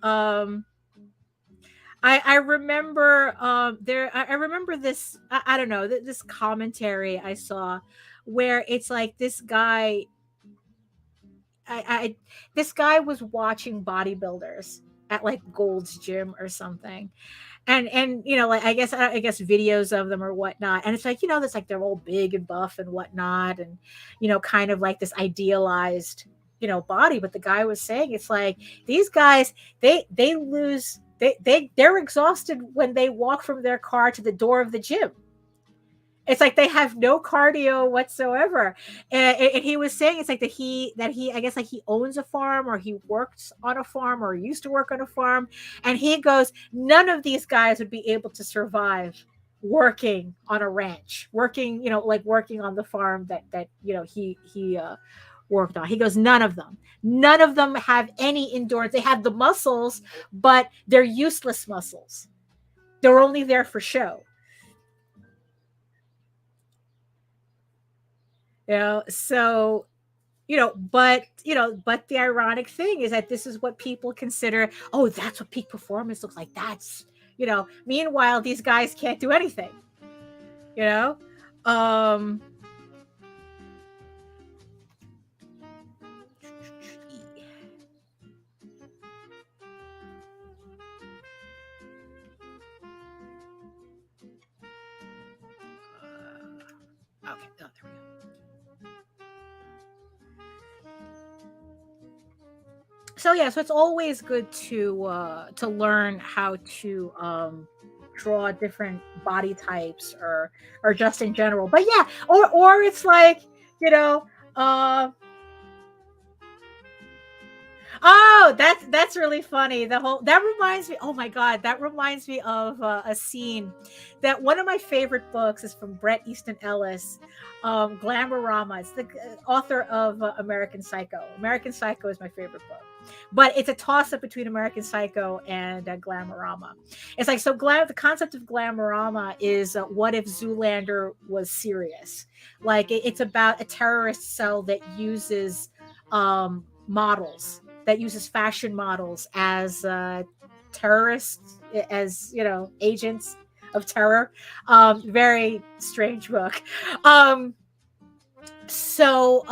Speaker 1: Um I remember I remember this, I don't know, this commentary I saw where it's like this guy, I this guy was watching bodybuilders at like Gold's Gym or something, and like, I guess videos of them or whatnot, and it's like, that's like they're all big and buff and whatnot, and kind of like this idealized body. But the guy was saying, it's like these guys, they lose, they're exhausted when they walk from their car to the door of the gym. It's like they have no cardio whatsoever. And he was saying, it's like that he I guess like he owns a farm, or he works on a farm, or used to work on a farm. And he goes, none of these guys would be able to survive working on a ranch, working, like working on the farm that he worked on. He goes, none of them have any endurance. They have the muscles, but they're useless muscles. They're only there for show. So but the ironic thing is that this is what people consider, oh, that's what peak performance looks like. That's, meanwhile, these guys can't do anything, you know um Okay. Oh, there we go. So yeah, so it's always good to learn how to draw different body types or just in general. But yeah, or it's like, you know, uh oh, that's really funny. The whole that reminds me. Oh my god, that reminds me of a scene that one of my favorite books is from Bret Easton Ellis, Glamorama. It's the author of American Psycho. American Psycho is my favorite book, but it's a toss up between American Psycho and Glamorama. It's like so. The concept of Glamorama is what if Zoolander was serious? Like it's about a terrorist cell that uses models that uses fashion models as terrorists, as agents of terror. Very strange book. So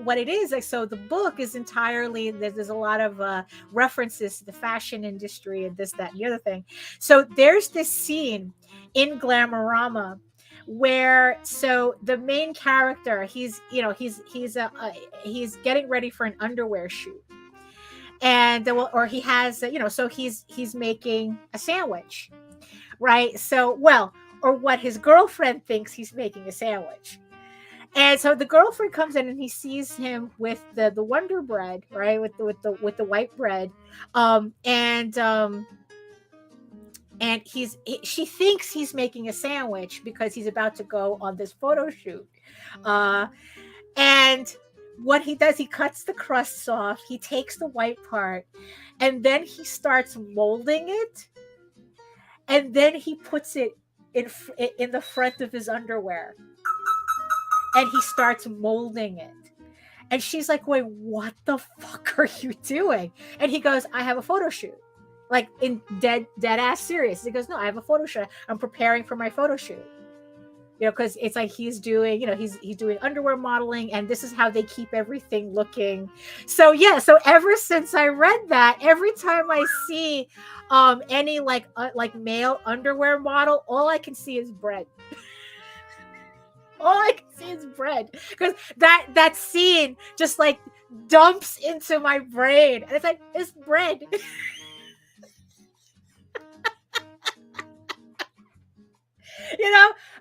Speaker 1: what it is like, so the book is entirely there's a lot of references to the fashion industry and this, that, and the other thing. So there's this scene in Glamorama where so the main character he's getting ready for an underwear shoot, and or he has so he's making a sandwich, right? So or what his girlfriend thinks he's making a sandwich. And so the girlfriend comes in and he sees him with the Wonder Bread, right? With the white bread. And she thinks he's making a sandwich because he's about to go on this photo shoot. And what he does, he cuts the crusts off, he takes the white part, and then he starts molding it. And then he puts it in the front of his underwear. And he starts molding it. And she's like, wait, what the fuck are you doing? And he goes, I have a photo shoot. Like in dead ass serious. He goes, no, I have a photo shoot. I'm preparing for my photo shoot. Because it's like he's doing, he's doing underwear modeling, and this is how they keep everything looking. So yeah, so ever since I read that, every time I see any like male underwear model, all I can see is bread. All I can see is bread, because that scene just like dumps into my brain, and it's like, it's bread.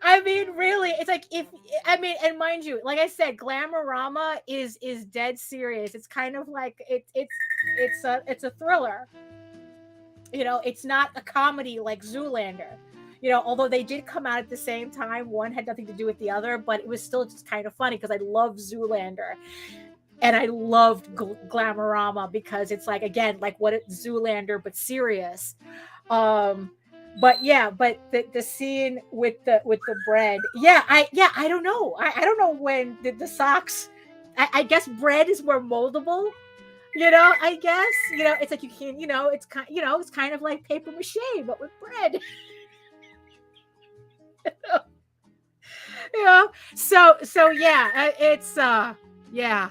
Speaker 1: I mean, really, it's like and mind you, like I said, Glamorama is dead serious. It's kind of like it's a thriller. It's not a comedy like Zoolander. Although they did come out at the same time, one had nothing to do with the other, but it was still just kind of funny because I love Zoolander. And I loved Glamorama because it's like, again, like what it's Zoolander, but serious. But the scene with the bread, I don't know. I don't know when the socks. I guess bread is more moldable. I guess it's like you can. It's kind of like paper mache, but with bread. So yeah, it's yeah.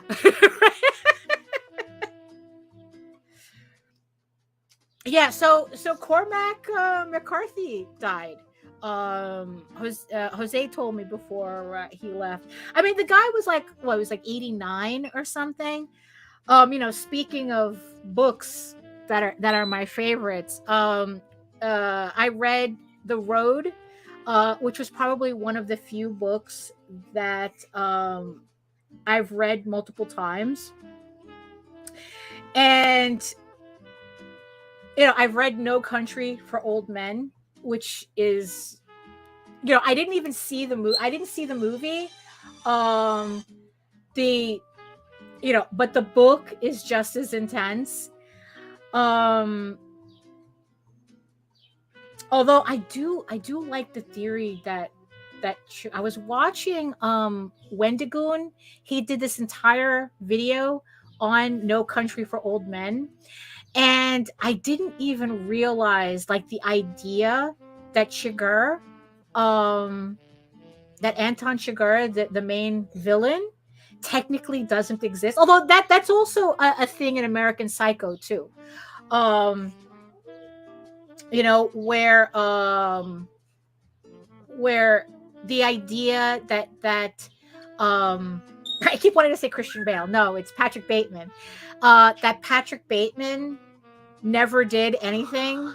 Speaker 1: Yeah, so Cormac McCarthy died. Jose told me before he left. I mean, the guy was like, he was like 89 or something. Speaking of books that are my favorites, I read The Road, which was probably one of the few books that I've read multiple times. And I've read No Country for Old Men, which is, I didn't even see the movie. I didn't see the movie. But the book is just as intense. Although I do like the theory that I was watching Wendigoon. He did this entire video on No Country for Old Men. And I didn't even realize like the idea that Chigurh, that Anton Chigurh, the main villain, technically doesn't exist. Although that's also a thing in American Psycho too. Where the idea that I keep wanting to say Christian Bale. No, it's Patrick Bateman. That Patrick Bateman never did anything,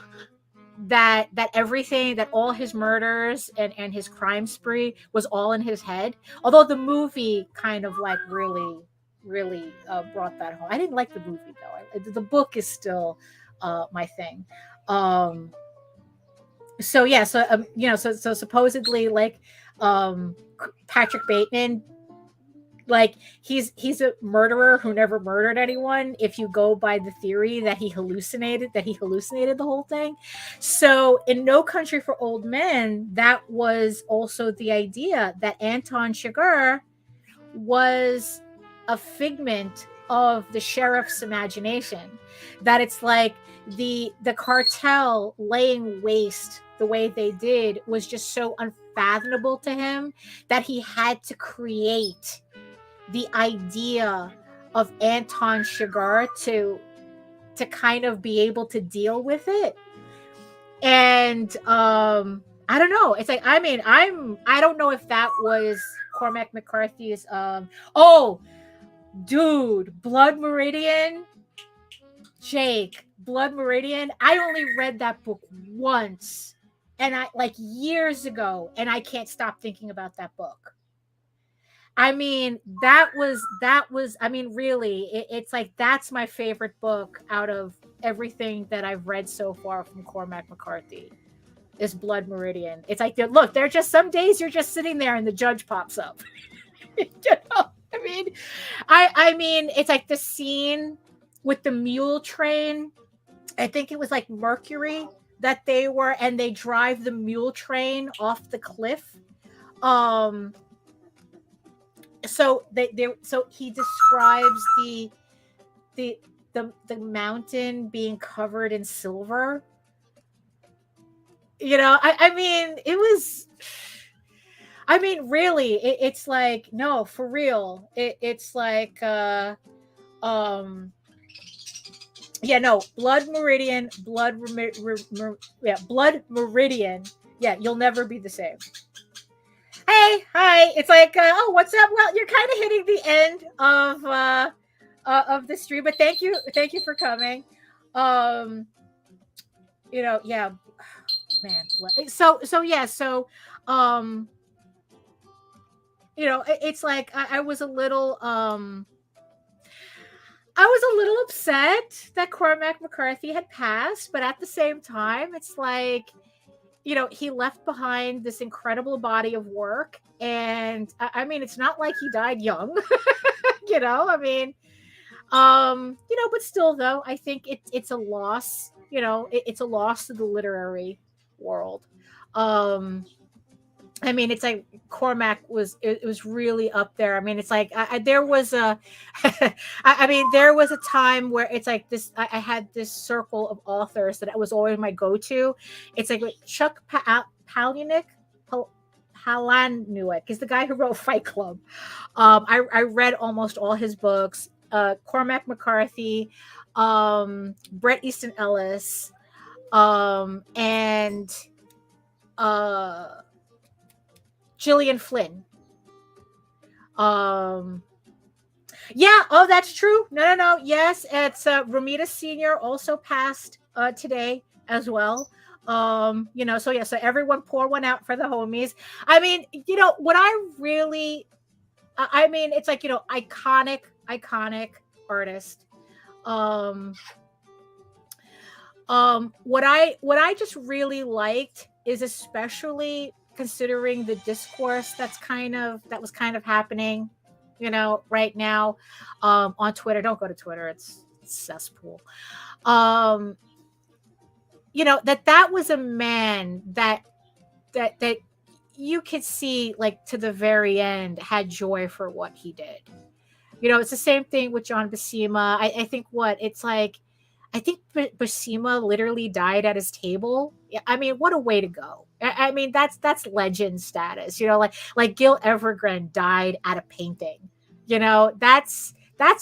Speaker 1: that everything, that all his murders and his crime spree was all in his head. Although the movie kind of like really brought that home. I didn't like the movie though. The book is still my thing. So yeah, so so supposedly like Patrick Bateman, like he's a murderer who never murdered anyone, if you go by the theory that he hallucinated the whole thing. So in No Country for Old Men, that was also the idea that Anton Chigurh was a figment of the sheriff's imagination, that it's like the cartel laying waste the way they did was just so unfathomable to him that he had to create the idea of Anton Chigurh to kind of be able to deal with it. And I don't know. It's like, I mean, I don't know if that was Cormac McCarthy's oh dude, Blood Meridian. Jake, Blood Meridian. I only read that book once, and I like years ago, and I can't stop thinking about that book. I mean, that was, I mean, really, it's like, that's my favorite book out of everything that I've read so far from Cormac McCarthy, is Blood Meridian. It's like, look, there are just some days you're just sitting there and the judge pops up. You know? I mean, it's like the scene with the mule train. I think it was like Mercury that they were, and they drive the mule train off the cliff. So so he describes the mountain being covered in silver. You know, I mean, it was, I mean, really, it's like, no, for real. It's like, yeah, no, Blood Meridian. Blood Meridian. Yeah, you'll never be the same. Hey, hi. It's like, oh, what's up? Well, you're kind of hitting the end of the stream, but thank you for coming. You know, yeah, man. So yeah, so you know, it's like I was a little upset that Cormac McCarthy had passed, but at the same time, it's like, you know, he left behind this incredible body of work. And I mean, it's not like he died young, you know, I mean, you know, but still though, I think it's a loss, you know, it's a loss to the literary world. I mean, it's like Cormac was, it was really up there. I mean, it's like there was a, I mean, there was a time where it's like this, I had this circle of authors that was always my go-to. It's like Chuck Palahniuk is the guy who wrote Fight Club. I read almost all his books. Cormac McCarthy, Bret Easton Ellis, and Gillian Flynn. Yeah, oh, that's true. No. Yes, it's Romita Sr. also passed today as well. You know, so yeah, so everyone pour one out for the homies. I mean, you know, what I really, I mean, it's like, you know, iconic artist. What I just really liked is, especially considering the discourse that was kind of happening, you know, right now, on Twitter. Don't go to Twitter; it's cesspool. You know, that was a man that you could see, like, to the very end, had joy for what he did. You know, it's the same thing with John Buscema. I think I think Buscema literally died at his table. Yeah, I mean, what a way to go. I mean, that's legend status. You know, like Gil Evergreen died at a painting. You know, that's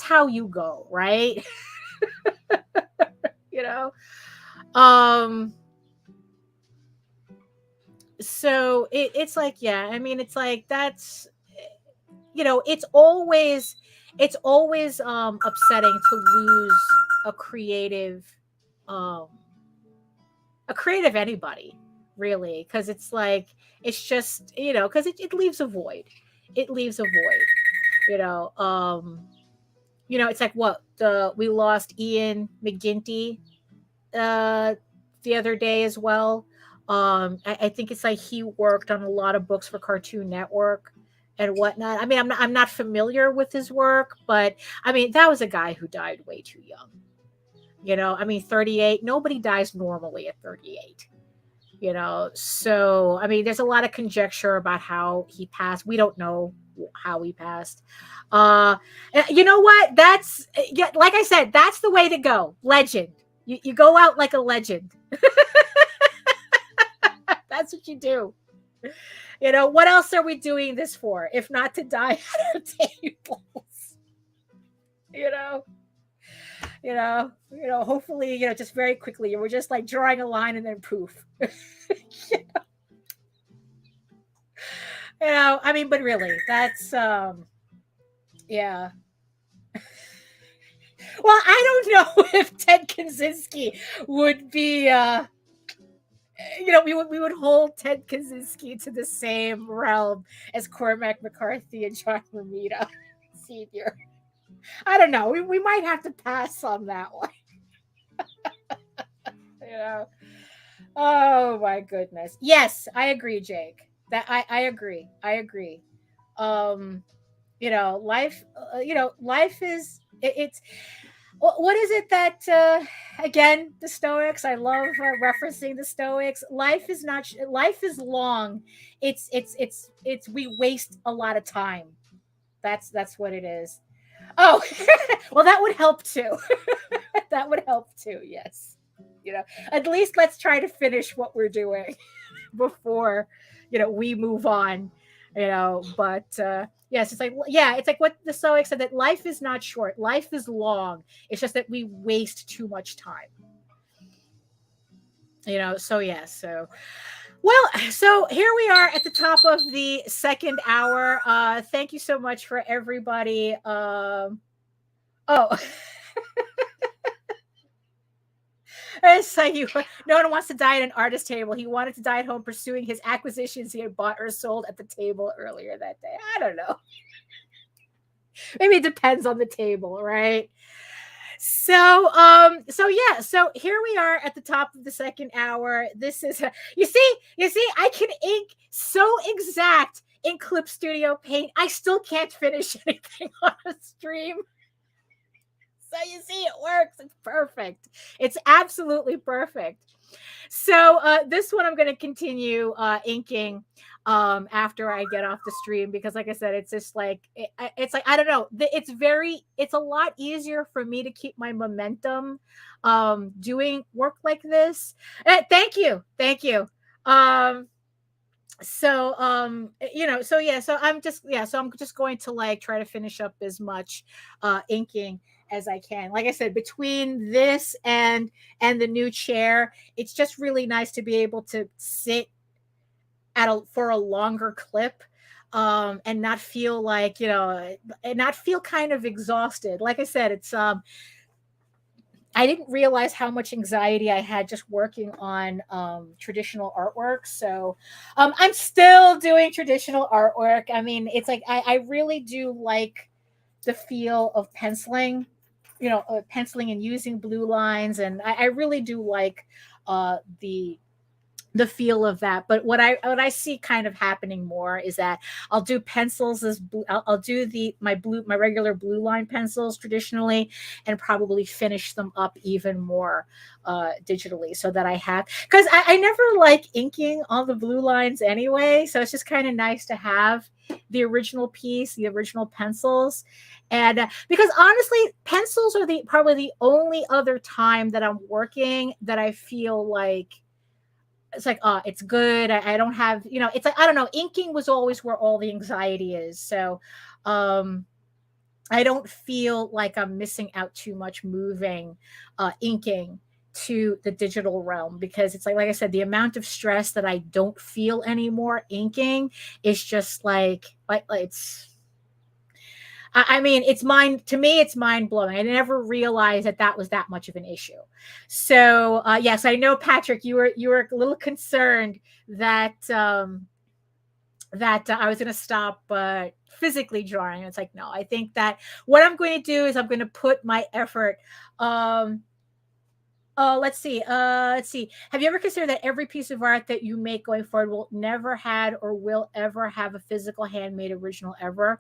Speaker 1: how you go, right? You know, So it's like, yeah, I mean, it's like that's, it's always upsetting to lose a creative, um a creative anybody, really, because it's like, it's just, because it leaves a void. It leaves a void, you know. It's like, what, the we lost Ian McGinty uh the other day as well. I think it's like he worked on a lot of books for Cartoon Network and whatnot. I mean, I'm not familiar with his work, but I mean, that was a guy who died way too young. I mean, 38. Nobody dies normally at 38. So I mean, there's a lot of conjecture about how he passed. We don't know how he passed. uh you know what, that's, yeah, like I said, that's the way to go. Legend. You go out like a legend. That's what you do. What else are we doing this for if not to die at our tables? you know hopefully, just very quickly, we're just like drawing a line and then poof. I mean, but really, that's, yeah. Well, I don't know if Ted Kaczynski would be, we would hold Ted Kaczynski to the same realm as Cormac McCarthy and John Romita Sr. I don't know. We might have to pass on that one. you know. Oh my goodness. Yes, I agree, Jake. That I agree. I agree. Um, life. Life is, it's, what is it that, again, the Stoics, I love referencing the Stoics. Life is long. It's we waste a lot of time. That's what it is. Oh, well, that would help too. That would help too. Yes. At least let's try to finish what we're doing before, we move on. But yes, it's like, yeah, it's like what the Stoic said, that life is not short, life is long. It's just that we waste too much time. So yeah, so, well, so here we are at the top of the second hour. Thank you so much for everybody. Oh. It's like, no one wants to die at an artist table. He wanted to die at home pursuing his acquisitions he had bought or sold at the table earlier that day. I don't know. Maybe it depends on the table, right? So yeah, so here we are at the top of the second hour. This is, you see, I can ink so exact in Clip Studio Paint. I still can't finish anything on a stream. So you see, it works. It's perfect. It's absolutely perfect. So this one I'm going to continue inking after I get off the stream, because like I said, it's just like, it's like, I don't know. It's a lot easier for me to keep my momentum doing work like this. Thank you. Thank you. So yeah, so I'm just going to like try to finish up as much inking as I can. Like I said, between this and the new chair, it's just really nice to be able to sit for a longer clip, and not feel like, and not feel kind of exhausted. Like I said, it's I didn't realize how much anxiety I had just working on traditional artwork. So I'm still doing traditional artwork. I mean, it's like I really do like the feel of penciling, penciling and using blue lines. And I really do like the feel of that. But what I see kind of happening more is that I'll do pencils as blue. I'll do my regular blue line pencils traditionally, and probably finish them up even more digitally, so that I have, because I never like inking on the blue lines anyway. So it's just kind of nice to have the original piece, the original pencils. And because honestly, pencils are probably the only other time that I'm working that I feel like it's like, it's good. I don't have, it's like, I don't know, inking was always where all the anxiety is. So I don't feel like I'm missing out too much moving, inking to the digital realm, because it's like I said, the amount of stress that I don't feel anymore inking is just like it's, I mean, it's to me, it's mind blowing. I never realized that that was that much of an issue. So yes, I know, Patrick, you were a little concerned that I was going to stop physically drawing. It's like, no, I think that what I'm going to do is I'm going to put my effort. Let's see. Have you ever considered that every piece of art that you make going forward will never had or will ever have a physical handmade original ever?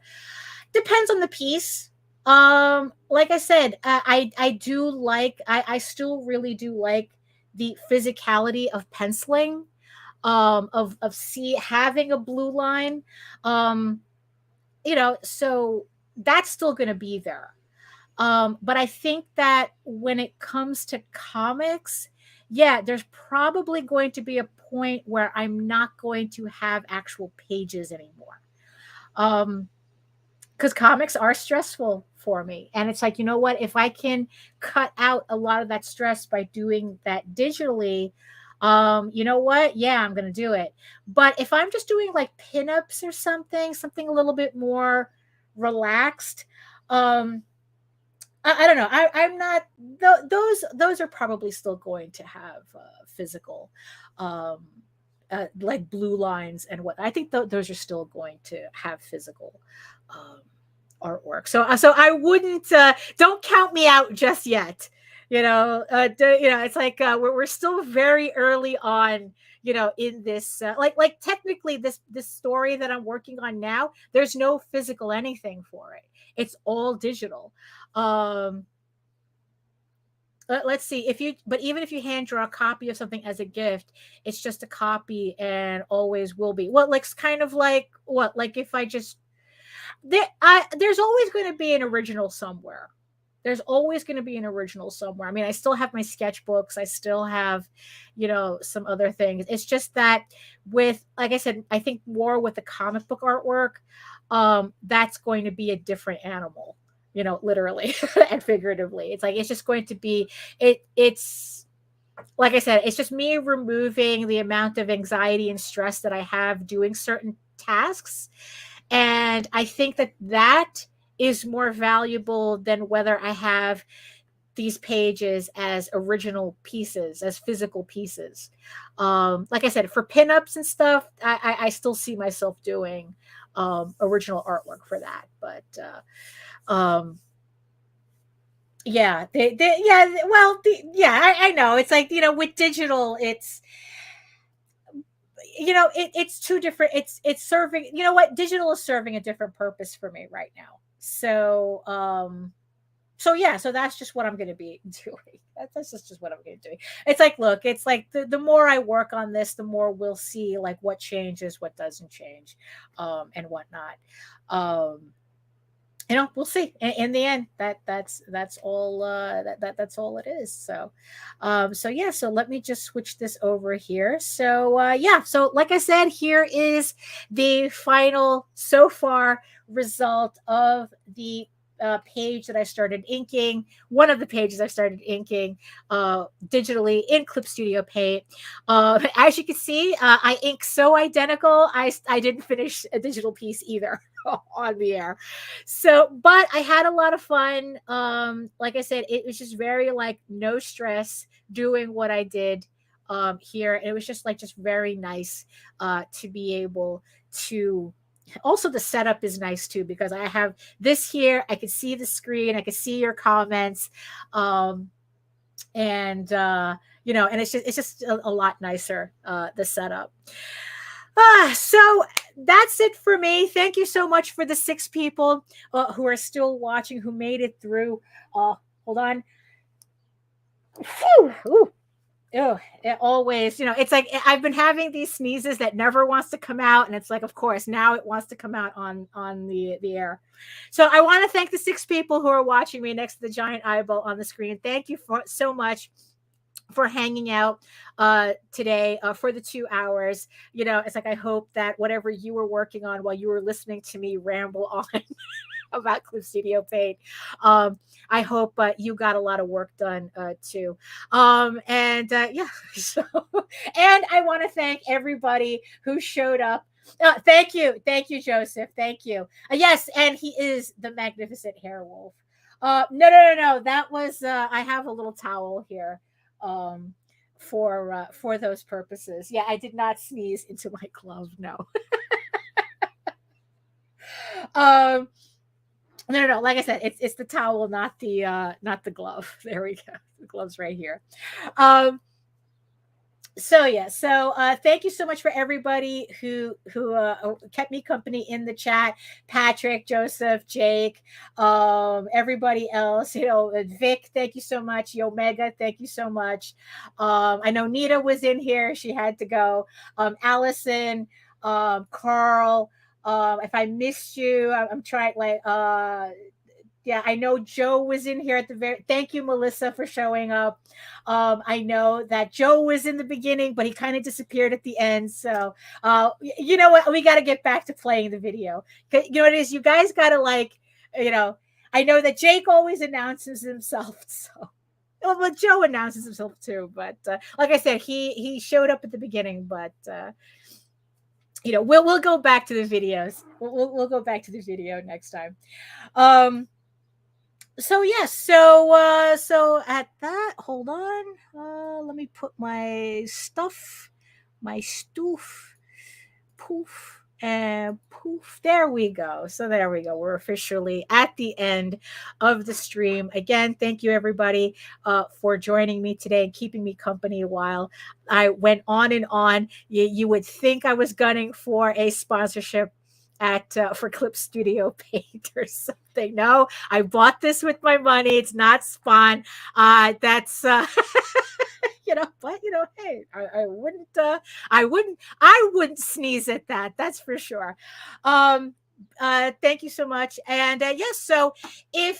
Speaker 1: Depends on the piece. Like I said, I do like, I still really do like the physicality of penciling, of having a blue line, so that's still going to be there. But I think that when it comes to comics, yeah, there's probably going to be a point where I'm not going to have actual pages anymore. Because comics are stressful for me. And it's like, you know what? If I can cut out a lot of that stress by doing that digitally, you know what? Yeah, I'm going to do it. But if I'm just doing like pinups or something a little bit more relaxed, I don't know. I'm not. Those are probably still going to have physical, like blue lines and what. I think those are still going to have physical artwork. So I wouldn't. Don't count me out just yet. It's like we're still very early on. In this, like technically this story that I'm working on now, there's no physical anything for it. It's all digital. Let's see, but even if you hand draw a copy of something as a gift, it's just a copy and always will be. Well, like kind of like what, like if I just there's always going to be an original somewhere. There's always going to be an original somewhere. I mean, I still have my sketchbooks. I still have, some other things. It's just that with, like I said, I think more with the comic book artwork, that's going to be a different animal, literally and figuratively. It's like, it's just going to be, it's like I said, it's just me removing the amount of anxiety and stress that I have doing certain tasks. And I think that is more valuable than whether I have these pages as original pieces, as physical pieces. Like I said, for pinups and stuff, I still see myself doing original artwork for that. But yeah, I know. It's like, with digital, it's, it's two different, it's serving, digital is serving a different purpose for me right now. So yeah, so that's just what I'm going to be doing. That's just what I'm going to do. It's like, look, it's like the more I work on this, the more we'll see like what changes, what doesn't change, and whatnot. We'll see. In the end, that's all. That's all it is. So, yeah. So let me just switch this over here. So yeah. So like I said, here is the final so far result of the page that I started inking. One of the pages I started inking digitally in Clip Studio Paint. As you can see, I ink so identical. I didn't finish a digital piece either on the air. So, but I had a lot of fun. Like I said, it was just very like no stress doing what I did here. And it was just very nice to be able to. Also, the setup is nice too, because I have this here. I can see the screen. I can see your comments, and and it's just a lot nicer, the setup. So that's it for me. Thank you so much for the 6 people who are still watching, who made it through. Hold on. Whew. Ooh. Oh, it always, it's like I've been having these sneezes that never wants to come out, and it's like, of course, now it wants to come out on the air. So I want to thank the 6 people who are watching me next to the giant eyeball on the screen. Thank you so much for hanging out today for the 2 hours. It's like, I hope that whatever you were working on while you were listening to me ramble on about Clip Studio Paint. I hope you got a lot of work done too. Yeah, so and I want to thank everybody who showed up. Thank you, Joseph. Thank you. Yes, and he is the magnificent hair wolf. No. That was I have a little towel here. For those purposes. Yeah, I did not sneeze into my glove. No. No. Like I said, it's the towel, not the glove. There we go. The glove's right here. So thank you so much for everybody who kept me company in the chat. Patrick, Joseph, Jake, everybody else, Vic, thank you so much. Omega, thank you so much. I know Nita was in here, she had to go. Allison, Carl, if I missed you, I'm trying yeah, I know Joe was in here at the very. Thank you, Melissa, for showing up. I know that Joe was in the beginning, but he kind of disappeared at the end. So, you know what? We got to get back to playing the video. You know what it is? You guys got to I know that Jake always announces himself. So, well, Joe announces himself too. But like I said, he showed up at the beginning, but. We'll go back to the videos. We'll go back to the video next time. So yes, so at that, hold on. Let me put my stoof, poof, and poof. There we go. So there we go. We're officially at the end of the stream. Again, thank you everybody for joining me today and keeping me company while I went on and on. You would think I was gunning for a sponsorship for Clip Studio Paint or something. No, I bought this with my money. It's not spawn. That's but hey, I wouldn't sneeze at that. That's for sure. Thank you so much. And yes, so if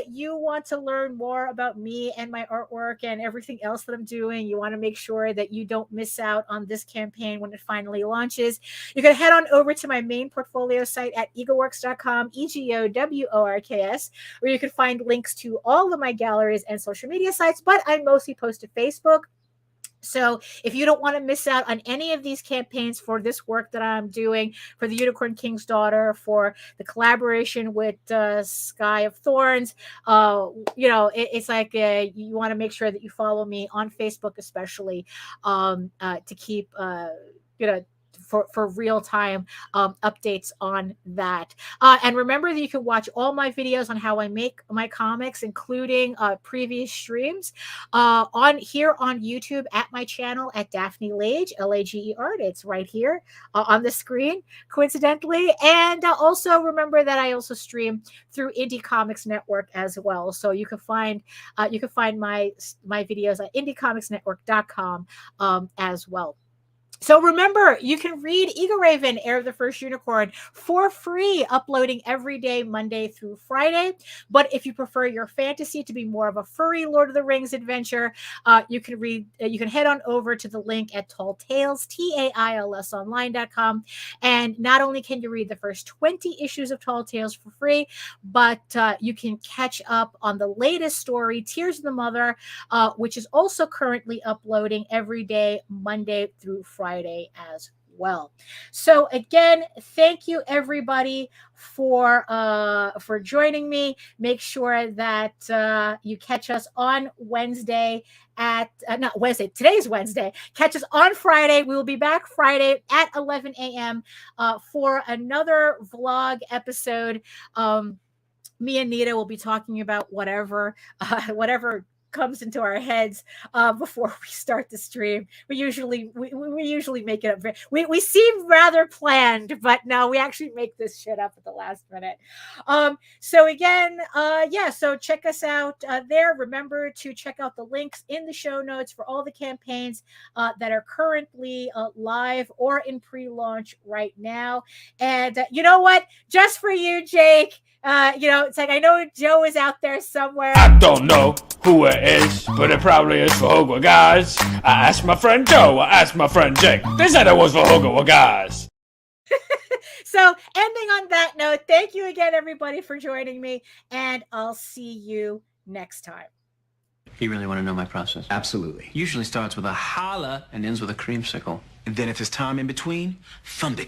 Speaker 1: you want to learn more about me and my artwork and everything else that I'm doing, you want to make sure that you don't miss out on this campaign when it finally launches, you can head on over to my main portfolio site at egoworks.com, EGOWORKS, where you can find links to all of my galleries and social media sites, but I mostly post to Facebook. So if you don't want to miss out on any of these campaigns for this work that I'm doing, for the Unicorn King's Daughter, for the collaboration with Sky of Thorns, it's like you want to make sure that you follow me on Facebook, especially to keep, for real-time updates on that. And remember that you can watch all my videos on how I make my comics, including previous streams, on YouTube at my channel at Daphne Lage, Lage Art. It's right here on the screen, coincidentally. And also remember that I also stream through Indie Comics Network as well. So you can find my videos at indiecomicsnetwork.com as well. So remember, you can read Eagle Raven, Heir of the First Unicorn, for free, uploading every day, Monday through Friday. But if you prefer your fantasy to be more of a furry Lord of the Rings adventure, you can head on over to the link at Tall Tales, TAILSonline.com. And not only can you read the first 20 issues of Tall Tales for free, but you can catch up on the latest story, Tears of the Mother, which is also currently uploading every day, Monday through Friday as well. So again, thank you everybody for joining me. Make sure that you catch us on Wednesday at not Wednesday. Today's Wednesday. Catch us on Friday. We will be back Friday at 11 a.m. For another vlog episode. Me and Nita will be talking about whatever comes into our heads before we start the stream. We usually make it up. We seem rather planned, but no, we actually make this shit up at the last minute. So again, so check us out there. Remember to check out the links in the show notes for all the campaigns that are currently live or in pre-launch right now. And you know what? Just for you, Jake, it's like I know Joe is out there somewhere.
Speaker 3: I don't know who it is, but it probably is for Hogwarts, guys. I asked my friend Joe, I asked my friend Jake. They said it was for Hogwarts, guys.
Speaker 1: So ending on that note, So thank you again, everybody, for joining me, and I'll see you next time.
Speaker 4: You really want to know my process?
Speaker 5: Absolutely.
Speaker 4: Usually starts with a holla and ends with a creamsicle.
Speaker 5: And then if there's time in between, thunder